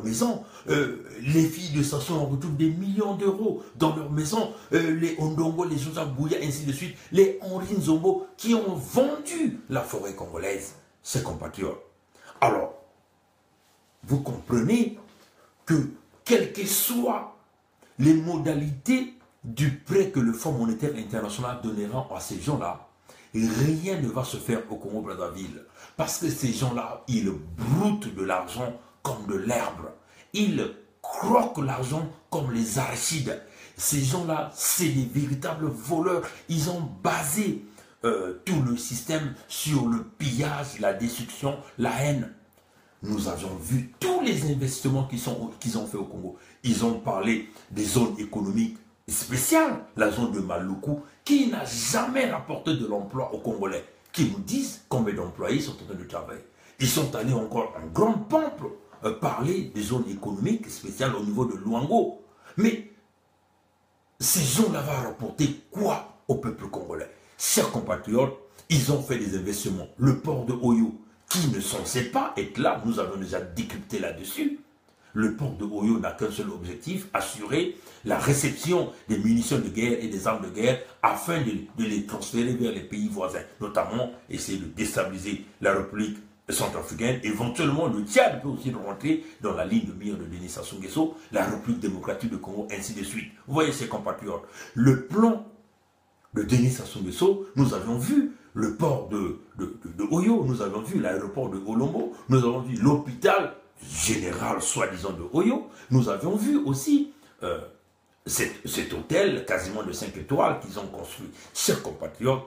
maison. Les filles de Sassou, on retrouve des millions d'euros dans leur maison. Les Ondongo, les Joseph Bouya, ainsi de suite. Les Henri Nzombo qui ont vendu la forêt congolaise, ses compatriotes. Alors, vous comprenez que quelles que soient les modalités du prêt que le Fonds monétaire international donnera à ces gens-là, rien ne va se faire au Congo-Brazzaville. Parce que ces gens-là, ils broutent de l'argent comme de l'herbe. Ils croquent l'argent comme les arachides. Ces gens-là, c'est des véritables voleurs. Ils ont basé tout le système sur le pillage, la destruction, la haine. Nous avons vu tous les investissements qu'ils ont fait au Congo. Ils ont parlé des zones économiques spéciales, la zone de Maluku, qui n'a jamais rapporté de l'emploi aux Congolais, qui nous disent combien d'employés sont en train de travailler. Ils sont allés encore en grande pompe parler des zones économiques spéciales au niveau de Luango. Mais ces gens-là vont rapporter quoi au peuple congolais? Chers compatriotes, ils ont fait des investissements. Le port de Oyo, qui ne censait pas être là, nous avons déjà décrypté là-dessus. Le port de Oyo n'a qu'un seul objectif, assurer la réception des munitions de guerre et des armes de guerre afin de les transférer vers les pays voisins, notamment essayer de déstabiliser la République centrafricaine. Éventuellement, le Tchad peut aussi rentrer dans la ligne de mire de Denis Sassou Nguesso, la République démocratique de Congo, ainsi de suite. Vous voyez, ces compatriotes, le plan de Denis Sassou Nguesso, nous avions vu le port de Oyo, nous avons vu l'aéroport de Olombo, nous avons vu l'hôpital général soi-disant de Oyo, nous avions vu aussi cet hôtel quasiment de 5 étoiles qu'ils ont construit. Chers compatriotes,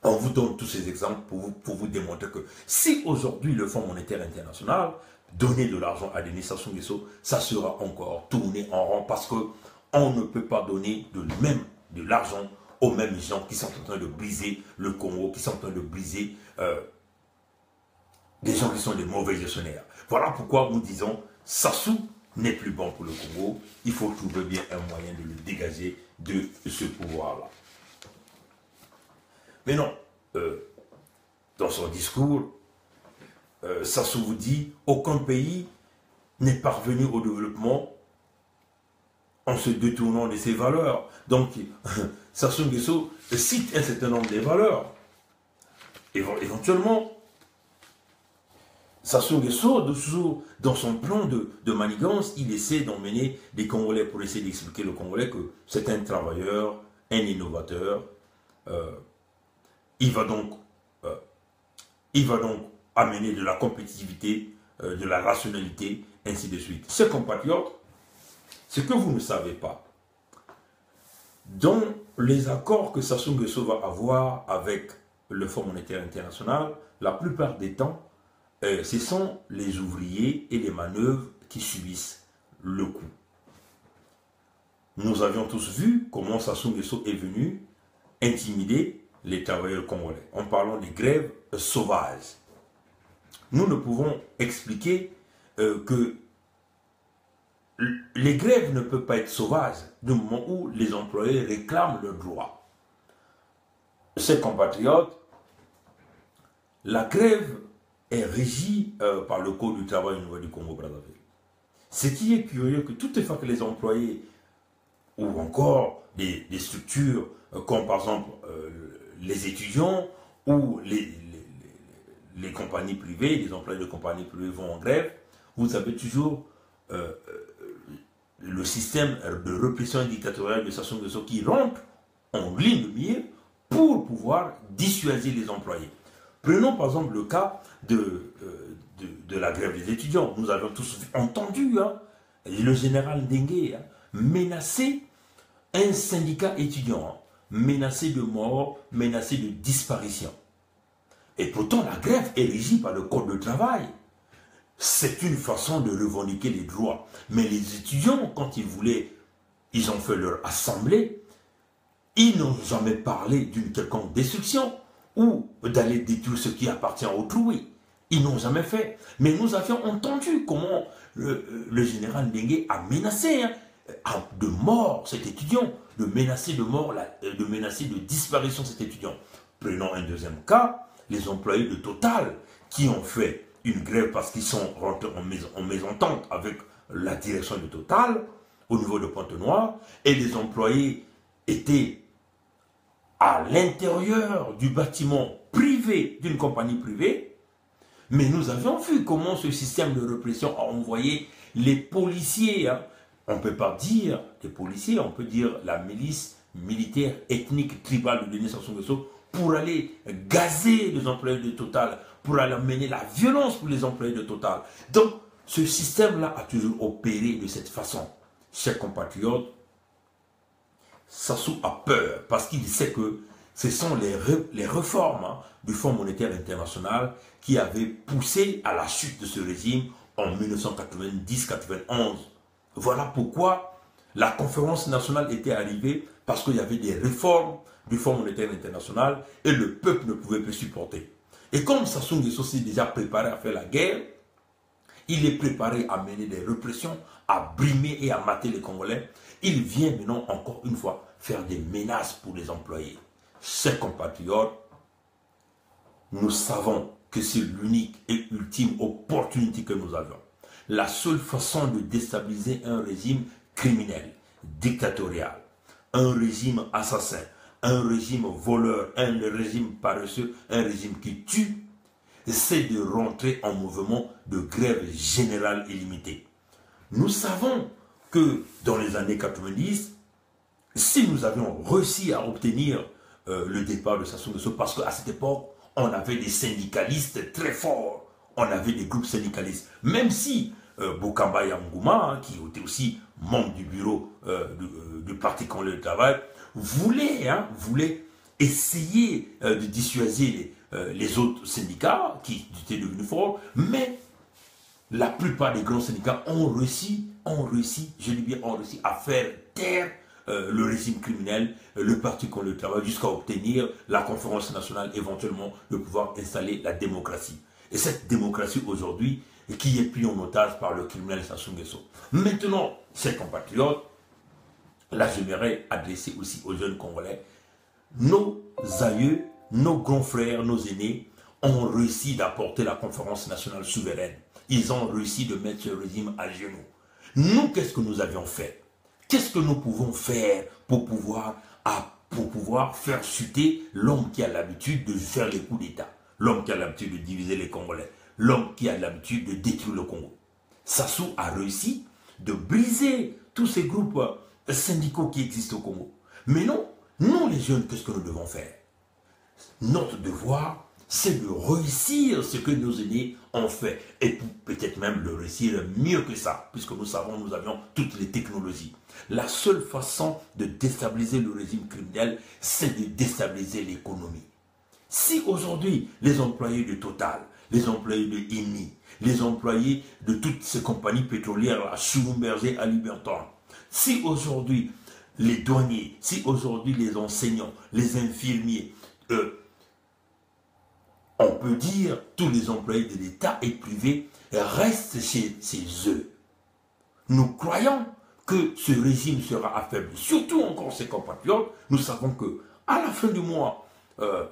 on vous donne tous ces exemples pour vous démontrer que si aujourd'hui le Fonds monétaire international donnait de l'argent à Denis Sassou Nguesso, ça sera encore tourné en rond parce qu'on ne peut pas donner de l'argent aux mêmes gens qui sont en train de briser le Congo, qui sont en train de briser des gens qui sont des mauvais gestionnaires. Voilà pourquoi nous disons, Sassou n'est plus bon pour le Congo, il faut trouver bien un moyen de le dégager de ce pouvoir-là. Mais non, dans son discours, Sassou vous dit, aucun pays n'est parvenu au développement en se détournant de ses valeurs. Donc, Sassou Nguesso cite un certain nombre de valeurs. Éventuellement, Sassou Nguesso, toujours dans son plan de manigance, il essaie d'emmener des Congolais pour essayer d'expliquer aux Congolais que c'est un travailleur, un innovateur. Il va donc amener de la compétitivité, de la rationalité, ainsi de suite. Chers compatriotes, ce que vous ne savez pas, dans les accords que Sassou Nguesso va avoir avec le Fonds monétaire international, la plupart des temps, ce sont les ouvriers et les manœuvres qui subissent le coup. Nous avions tous vu comment Sassou Nguesso est venu intimider les travailleurs congolais en parlant des grèves sauvages. Nous ne pouvons expliquer que les grèves ne peuvent pas être sauvages du moment où les employés réclament leurs droits. Chers compatriotes, la grève est régie par le Code du travail au niveau du Congo-Brazzaville. Ce qui est curieux, que toutes les fois que les employés ou encore des structures comme par exemple les étudiants ou les compagnies privées, les employés de compagnies privées vont en grève, vous avez toujours le système de répression dictatoriale de Sassou Nguesso qui rentre en ligne de mire pour pouvoir dissuader les employés. Prenons par exemple le cas de la grève des étudiants. Nous avons tous entendu le général Ndengue menacer un syndicat étudiant, menacé de mort, menacé de disparition. Et pourtant, la grève est régie par le Code du travail. C'est une façon de revendiquer les droits. Mais les étudiants, quand ils voulaient, ils ont fait leur assemblée, ils n'ont jamais parlé d'une quelconque destruction ou d'aller détruire ce qui appartient à autrui. Ils n'ont jamais fait. Mais nous avions entendu comment le général Ndenge a menacé de mort cet étudiant, de menacer de mort, de menacer de disparition cet étudiant. Prenons un deuxième cas, les employés de Total qui ont fait une grève parce qu'ils sont rentrés en mésentente avec la direction de Total au niveau de Pointe-Noire, et les employés étaient à l'intérieur du bâtiment privé, d'une compagnie privée. Mais nous avions vu comment ce système de répression a envoyé les policiers, on ne peut pas dire les policiers, on peut dire la milice militaire ethnique tribale de Denis Sassou Nguesso, pour aller gazer les employés de Total, pour aller mener la violence pour les employés de Total. Donc, ce système-là a toujours opéré de cette façon. Chers compatriotes, Sassou a peur parce qu'il sait que ce sont les réformes du Fonds monétaire international qui avaient poussé à la chute de ce régime en 1990-91. Voilà pourquoi la conférence nationale était arrivée, parce qu'il y avait des réformes du Fonds monétaire international et le peuple ne pouvait plus supporter. Et comme Sassou Nguesso s'est déjà préparé à faire la guerre, il est préparé à mener des répressions, à brimer et à mater les Congolais. Il vient maintenant encore une fois faire des menaces pour les employés. Chers compatriotes, nous savons que c'est l'unique et ultime opportunité que nous avons. La seule façon de déstabiliser un régime criminel, dictatorial, un régime assassin, un régime voleur, un régime paresseux, un régime qui tue, c'est de rentrer en mouvement de grève générale illimitée. Nous savons que dans les années 90, si nous avions réussi à obtenir le départ de Sassou Nguesso, parce qu'à cette époque, on avait des syndicalistes très forts, on avait des groupes syndicalistes, même si Bokamba Yangouma, qui était aussi membre du bureau du Parti congolais du travail, voulait essayer de dissuader les autres syndicats qui étaient devenus forts, mais la plupart des grands syndicats ont réussi, je dis bien ont réussi à faire taire le régime criminel, le Parti congolais du travail, jusqu'à obtenir la conférence nationale, éventuellement de pouvoir installer la démocratie. Et cette démocratie aujourd'hui, qui est prise en otage par le criminel Sassou Nguesso. Maintenant, chers compatriotes, là j'aimerais adresser aussi aux jeunes Congolais, nos aïeux, nos grands frères, nos aînés ont réussi d'apporter la conférence nationale souveraine. Ils ont réussi de mettre ce régime à genoux. Nous, qu'est-ce que nous avions fait? Qu'est-ce que nous pouvons faire pour pouvoir faire chuter l'homme qui a l'habitude de faire les coups d'État, l'homme qui a l'habitude de diviser les Congolais, l'homme qui a l'habitude de détruire le Congo? Sassou a réussi de briser tous ces groupes syndicaux qui existent au Congo. Mais non, nous les jeunes, qu'est-ce que nous devons faire? Notre devoir, c'est de réussir ce que nos aînés ont fait. Et peut-être même le réussir mieux que ça, puisque nous savons, nous avions toutes les technologies. La seule façon de déstabiliser le régime criminel, c'est de déstabiliser l'économie. Si aujourd'hui, les employés de Total, les employés de INI, les employés de toutes ces compagnies pétrolières, à Schlumberger, à Liberton, si aujourd'hui, les douaniers, si aujourd'hui les enseignants, les infirmiers, on peut dire tous les employés de l'État et privé restent chez eux. Nous croyons que ce régime sera affaibli. Surtout encore ces compatriotes, nous savons que à la fin du mois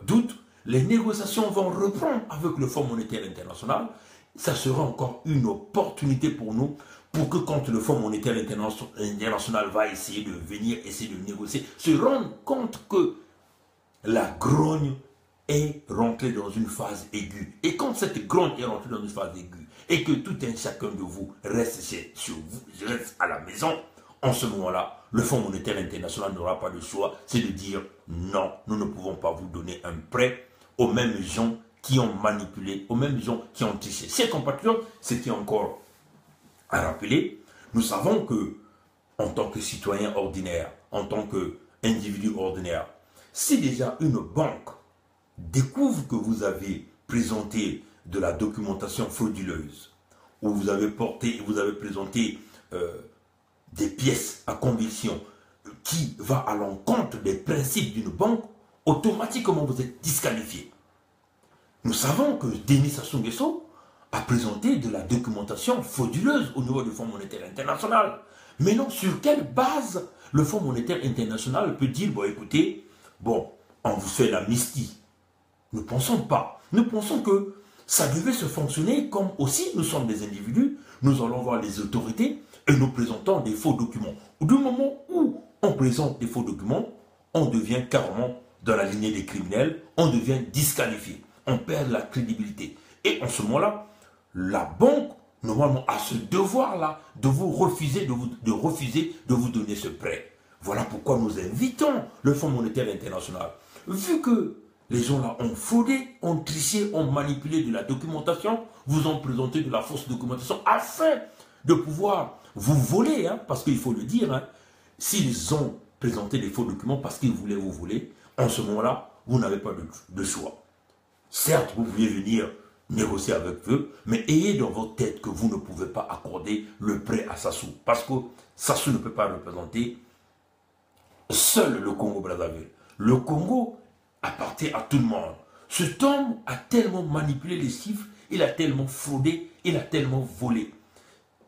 d'août, les négociations vont reprendre avec le Fonds monétaire international. Ça sera encore une opportunité pour nous, pour que quand le Fonds monétaire international va essayer de venir, essayer de négocier, se rendre compte que la grogne est rentrée dans une phase aiguë. Et quand cette grogne est rentrée dans une phase aiguë, et que tout un chacun de vous reste chez vous, reste à la maison, en ce moment-là, le Fonds monétaire international n'aura pas de choix, c'est de dire non, nous ne pouvons pas vous donner un prêt aux mêmes gens qui ont manipulé, aux mêmes gens qui ont triché. Chers compatriotes, ce qui est encore à rappeler, nous savons que en tant que citoyen ordinaire, en tant qu'individu ordinaire, si déjà une banque découvre que vous avez présenté de la documentation frauduleuse, ou vous avez présenté des pièces à conviction qui va à l'encontre des principes d'une banque, automatiquement vous êtes disqualifié. Nous savons que Denis Sassou Nguesso a présenté de la documentation frauduleuse au niveau du Fonds monétaire international. Mais non, sur quelle base le Fonds monétaire international peut dire, bon écoutez, bon, on vous fait l'amnistie. Nous ne pensons pas. Nous pensons que ça devait se fonctionner comme aussi nous sommes des individus, nous allons voir les autorités et nous présentons des faux documents. Du moment où on présente des faux documents, on devient carrément dans la lignée des criminels, on devient disqualifié, on perd la crédibilité. Et en ce moment-là, la banque, normalement, a ce devoir-là de vous refuser, de vous donner ce prêt. Voilà pourquoi nous invitons le Fonds monétaire international. Vu que les gens-là ont fraudé, ont triché, ont manipulé de la documentation, vous ont présenté de la fausse documentation afin de pouvoir vous voler, hein, parce qu'il faut le dire, hein, s'ils ont présenté des faux documents parce qu'ils voulaient vous voler, en ce moment-là, vous n'avez pas de choix. Certes, vous pouvez venir négocier avec eux, mais ayez dans votre tête que vous ne pouvez pas accorder le prêt à Sassou, parce que Sassou ne peut pas représenter seul le Congo-Brazzaville. Le Congo appartient à tout le monde. Cet homme a tellement manipulé les chiffres, il a tellement fraudé, il a tellement volé.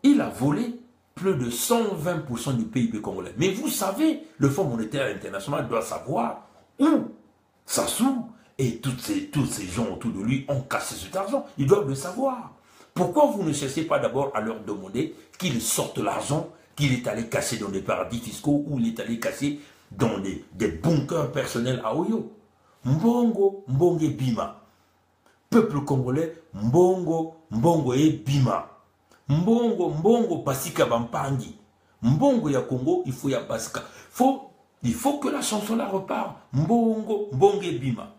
Il a volé plus de 120% du PIB congolais. Mais vous savez, le Fonds monétaire international doit savoir où Sassou et tous ces gens autour de lui ont cassé cet argent. Ils doivent le savoir. Pourquoi vous ne cherchez pas d'abord à leur demander qu'ils sortent l'argent qu'il est allé cacher dans des paradis fiscaux ou il est allé cacher dans des bunkers personnels à Oyo? Mbongo, Mbongo et Bima. Peuple congolais, Mbongo, Mbongo et Bima. Mbongo, Mbongo, Basika Bampangi. Mbongo ya Congo, il faut ya Basika. Il faut que la chanson la repart. Mbongo, Mbongo et Bima.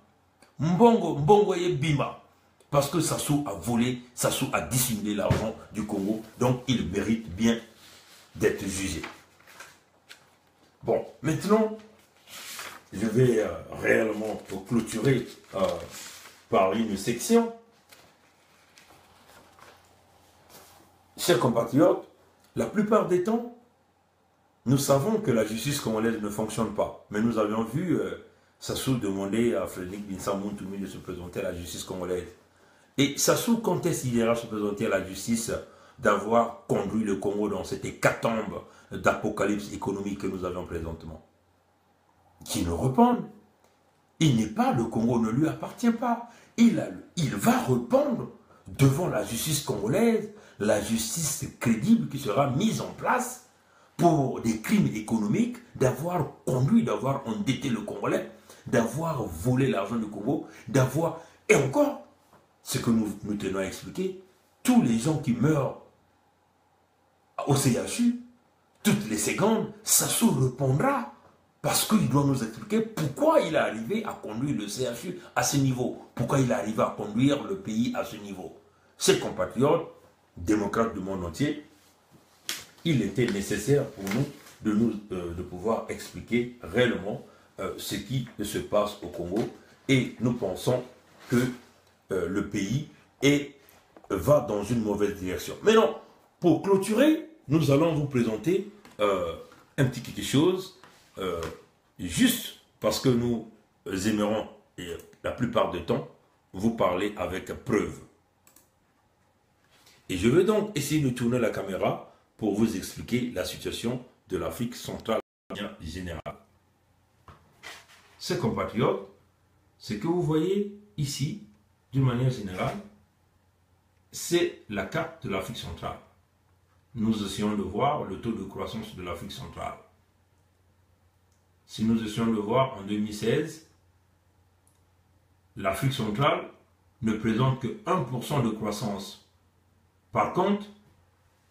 Mbongo, Mbongo et Bima. Parce que Sassou a volé, Sassou a dissimulé l'argent du Congo. Donc il mérite bien d'être jugé. Bon, maintenant, je vais réellement clôturer par une section. Chers compatriotes, la plupart des temps, nous savons que la justice congolaise ne fonctionne pas. Mais nous avions vu Sassou demander à Frédéric Vincent-Mountoumi de se présenter à la justice congolaise. Et Sassou, quand est-ce qu'il ira se présenter à la justice d'avoir conduit le Congo dans cette hécatombe d'apocalypse économique que nous avons présentement? Qu'il ne réponde. Il n'est pas, le Congo ne lui appartient pas. Il va répondre devant la justice congolaise, la justice crédible qui sera mise en place pour des crimes économiques, d'avoir conduit, d'avoir endetté le Congolais, d'avoir volé l'argent du Congo, d'avoir... Et encore, ce que nous tenons à expliquer, tous les gens qui meurent au CHU, toutes les secondes, Sassou répondra parce qu'il doit nous expliquer pourquoi il est arrivé à conduire le CHU à ce niveau, pourquoi il est arrivé à conduire le pays à ce niveau. Ses compatriotes, démocrates du monde entier, il était nécessaire pour nous de pouvoir expliquer réellement ce qui se passe au Congo, et nous pensons que le pays va dans une mauvaise direction. Mais non, pour clôturer, nous allons vous présenter un petit quelque chose, juste parce que nous aimerons, et la plupart du temps, vous parler avec preuve. Et je vais donc essayer de tourner la caméra pour vous expliquer la situation de l'Afrique centrale en général. Ces compatriotes, ce que vous voyez ici, d'une manière générale, c'est la carte de l'Afrique centrale. Nous essayons de voir le taux de croissance de l'Afrique centrale. Si nous essayons de voir en 2016, l'Afrique centrale ne présente que 1% de croissance. Par contre,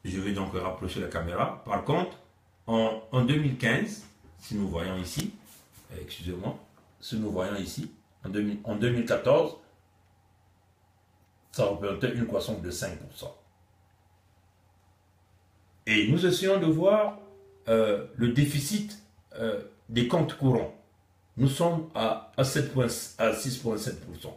je vais donc rapprocher la caméra, par contre, en 2015, si nous voyons ici, excusez-moi, si nous voyons ici, en 2014, ça représentait une croissance de 5%. Et nous essayons de voir le déficit des comptes courants. Nous sommes à 6,7%.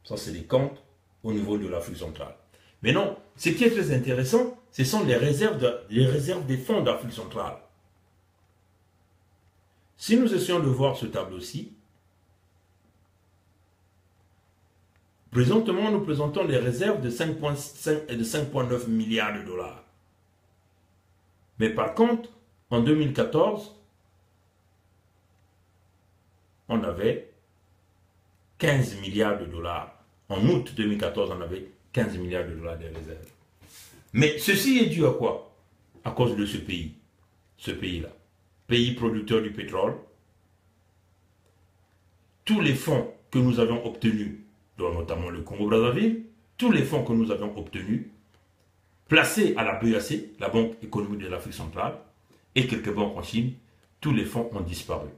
Ça, c'est les comptes au niveau de l'Afrique centrale. Mais non, ce qui est très intéressant, ce sont les réserves des fonds d'Afrique centrale. Si nous essayons de voir ce tableau-ci, présentement, nous présentons les réserves de 5,5 et de 5,9 milliards de dollars. Mais par contre, en 2014, on avait 15 milliards de dollars. En août 2014, on avait 15 milliards de dollars de réserves. Mais ceci est dû à quoi? À cause de ce pays. Ce pays-là. Pays producteur du pétrole. Tous les fonds que nous avons obtenus, dont notamment le Congo-Brazzaville, tous les fonds que nous avons obtenus, placés à la BEAC, la Banque économique de l'Afrique centrale, et quelques banques en Chine, tous les fonds ont disparu.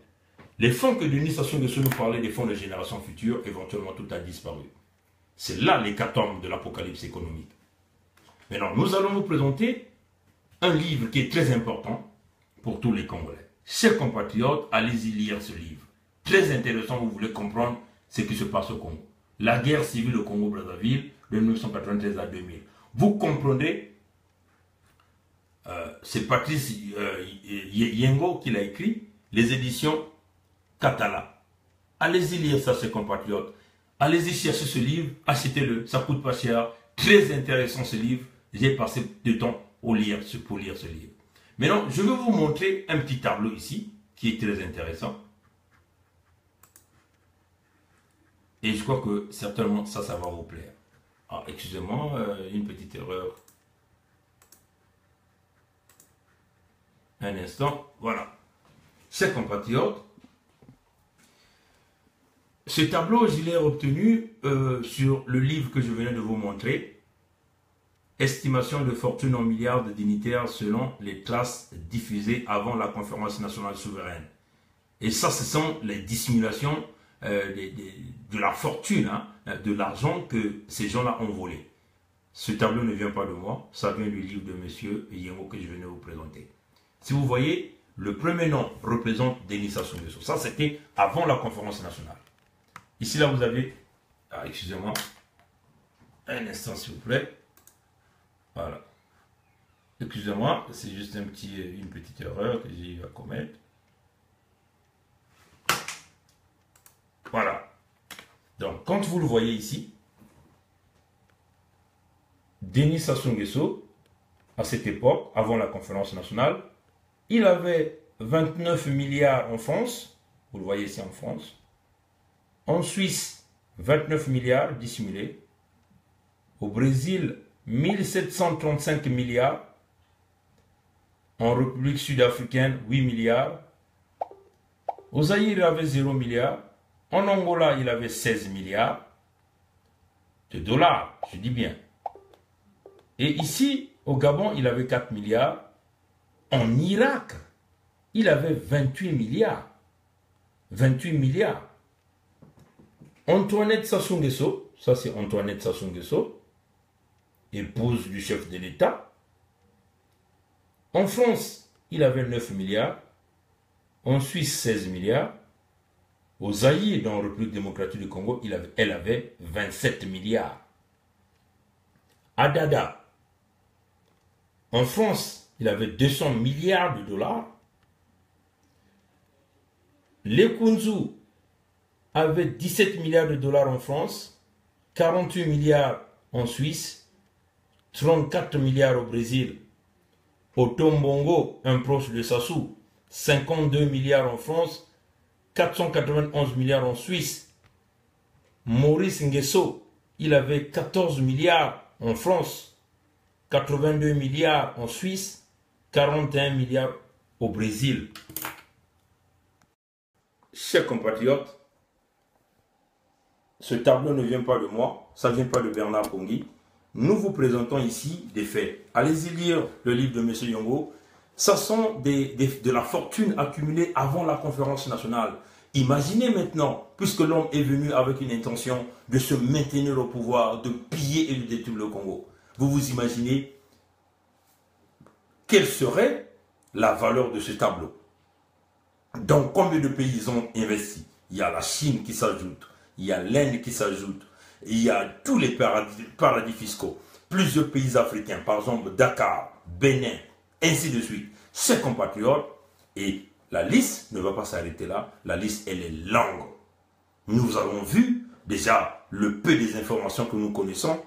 Les fonds que Denis Sassou Nguesso nous parlait, des fonds de génération future, éventuellement tout a disparu. C'est là l'hécatombe de l'apocalypse économique. Maintenant, nous allons vous présenter un livre qui est très important pour tous les Congolais. Chers compatriotes, allez-y lire ce livre. Très intéressant, vous voulez comprendre ce qui se passe au Congo. La guerre civile au Congo-Brazzaville de 1993 à 2000. Vous comprendrez, c'est Patrice Yengo qui l'a écrit, les éditions Katala. Allez-y lire ça, chers compatriotes. Allez-y chercher ce livre, achetez-le, ça coûte pas cher. Très intéressant ce livre. J'ai passé du temps pour lire ce livre. Maintenant, je vais vous montrer un petit tableau ici, qui est très intéressant. Et je crois que certainement ça va vous plaire. Ah, excusez-moi, une petite erreur. Un instant, voilà. Chers compatriotes, ce tableau, je l'ai obtenu sur le livre que je venais de vous montrer. Estimation de fortune en milliards de dignitaires selon les traces diffusées avant la conférence nationale souveraine. Et ça, ce sont les dissimulations de la fortune, hein, de l'argent que ces gens-là ont volé. Ce tableau ne vient pas de moi, ça vient du livre de M. Yengo que je venais vous présenter. Si vous voyez, le premier nom représente Denis Sassou Nguesso. Ça, c'était avant la conférence nationale. Ici, là, vous avez... Ah, excusez-moi. Un instant, s'il vous plaît. Voilà. Excusez-moi, c'est juste une petite erreur que j'ai eu à commettre. Voilà. Donc, quand vous le voyez ici, Denis Sassou Nguesso, à cette époque, avant la conférence nationale, il avait 29 milliards en France. Vous le voyez ici en France. En Suisse, 29 milliards dissimulés. Au Brésil, 1735 milliards. En République sud-africaine, 8 milliards. Au Zaïre, il avait 0 milliard. En Angola, il avait 16 milliards de dollars, je dis bien. Et ici, au Gabon, il avait 4 milliards. En Irak, il avait 28 milliards. 28 milliards. Antoinette Sassou Nguesso, ça c'est Antoinette Sassou Nguesso, épouse du chef de l'État. En France, il avait 9 milliards. En Suisse, 16 milliards. Au Zaïre, dans la République démocratique du Congo, elle avait 27 milliards. À Dada, en France, il avait 200 milliards de dollars. Lekunzu avait 17 milliards de dollars en France, 48 milliards en Suisse, 34 milliards au Brésil. Au Tombongo, un proche de Sassou, 52 milliards en France, 491 milliards en Suisse. Maurice Nguesso, il avait 14 milliards en France, 82 milliards en Suisse, 41 milliards au Brésil. Chers compatriotes, ce tableau ne vient pas de moi, ça ne vient pas de Bernard Pongui. Nous vous présentons ici des faits. Allez-y lire le livre de M. Yengo. Ce sont de la fortune accumulée avant la conférence nationale. Imaginez maintenant, puisque l'homme est venu avec une intention de se maintenir au pouvoir, de piller et de détruire le Congo. Vous vous imaginez quelle serait la valeur de ce tableau. Donc, combien de pays ont investi? Il y a la Chine qui s'ajoute, il y a l'Inde qui s'ajoute, il y a tous les paradis fiscaux, plusieurs pays africains, par exemple Dakar, Bénin, ainsi de suite. Chers compatriotes, et la liste ne va pas s'arrêter là, la liste elle est longue. Nous avons vu déjà le peu des informations que nous connaissons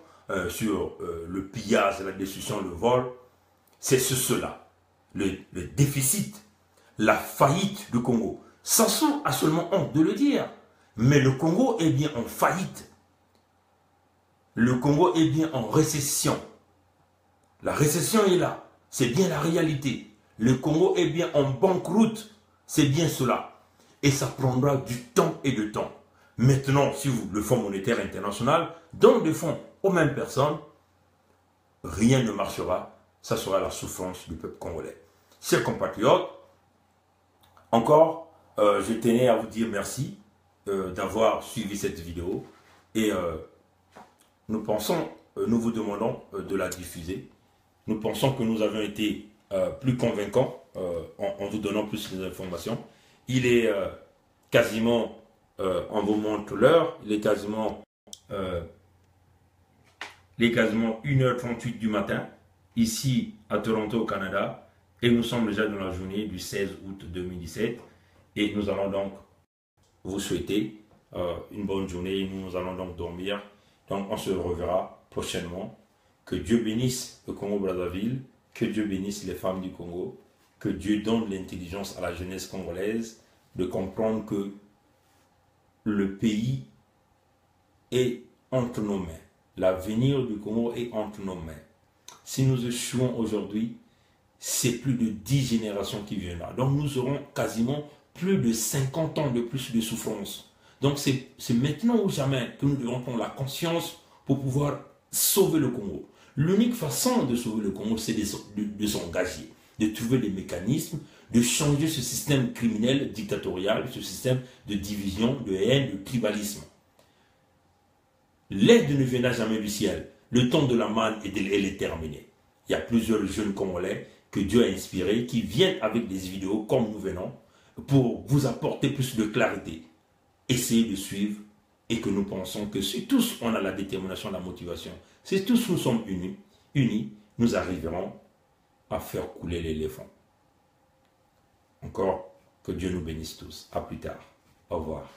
sur le pillage, la destruction, le vol. C'est cela, le déficit, la faillite du Congo. Sassou a seulement honte de le dire, mais le Congo est bien en faillite. Le Congo est bien en récession. La récession est là, c'est bien la réalité. Le Congo est bien en banqueroute, c'est bien cela. Et ça prendra du temps et de temps. Maintenant, si le Fonds monétaire international donne des fonds aux mêmes personnes, rien ne marchera. Ça sera la souffrance du peuple congolais. Chers compatriotes, encore, je tenais à vous dire merci d'avoir suivi cette vidéo. Et nous vous demandons de la diffuser. Nous pensons que nous avons été plus convaincants en vous donnant plus d'informations. Il est quasiment, on vous montre l'heure, il est quasiment 1h38 du matin, ici à Toronto, au Canada, et nous sommes déjà dans la journée du 16 août 2017, et nous allons donc vous souhaiter une bonne journée, nous allons donc dormir, donc on se reverra prochainement. Que Dieu bénisse le Congo-Brazzaville, que Dieu bénisse les femmes du Congo, que Dieu donne l'intelligence à la jeunesse congolaise de comprendre que le pays est entre nos mains. L'avenir du Congo est entre nos mains. Si nous échouons aujourd'hui, c'est plus de 10 générations qui viendront. Donc nous aurons quasiment plus de 50 ans de plus de souffrance. Donc c'est maintenant ou jamais que nous devons prendre la conscience pour pouvoir sauver le Congo. L'unique façon de sauver le Congo, c'est de s'engager, de trouver des mécanismes, de changer ce système criminel, dictatorial, ce système de division, de haine, de tribalisme. L'aide ne viendra jamais du ciel. Le temps de la manne est terminé. Il y a plusieurs jeunes Congolais que Dieu a inspirés qui viennent avec des vidéos comme nous venons pour vous apporter plus de clarité. Essayez de suivre et que nous pensons que si tous on a la détermination, la motivation, si tous nous sommes unis, nous arriverons à faire couler l'éléphant. Encore que Dieu nous bénisse tous. À plus tard. Au revoir.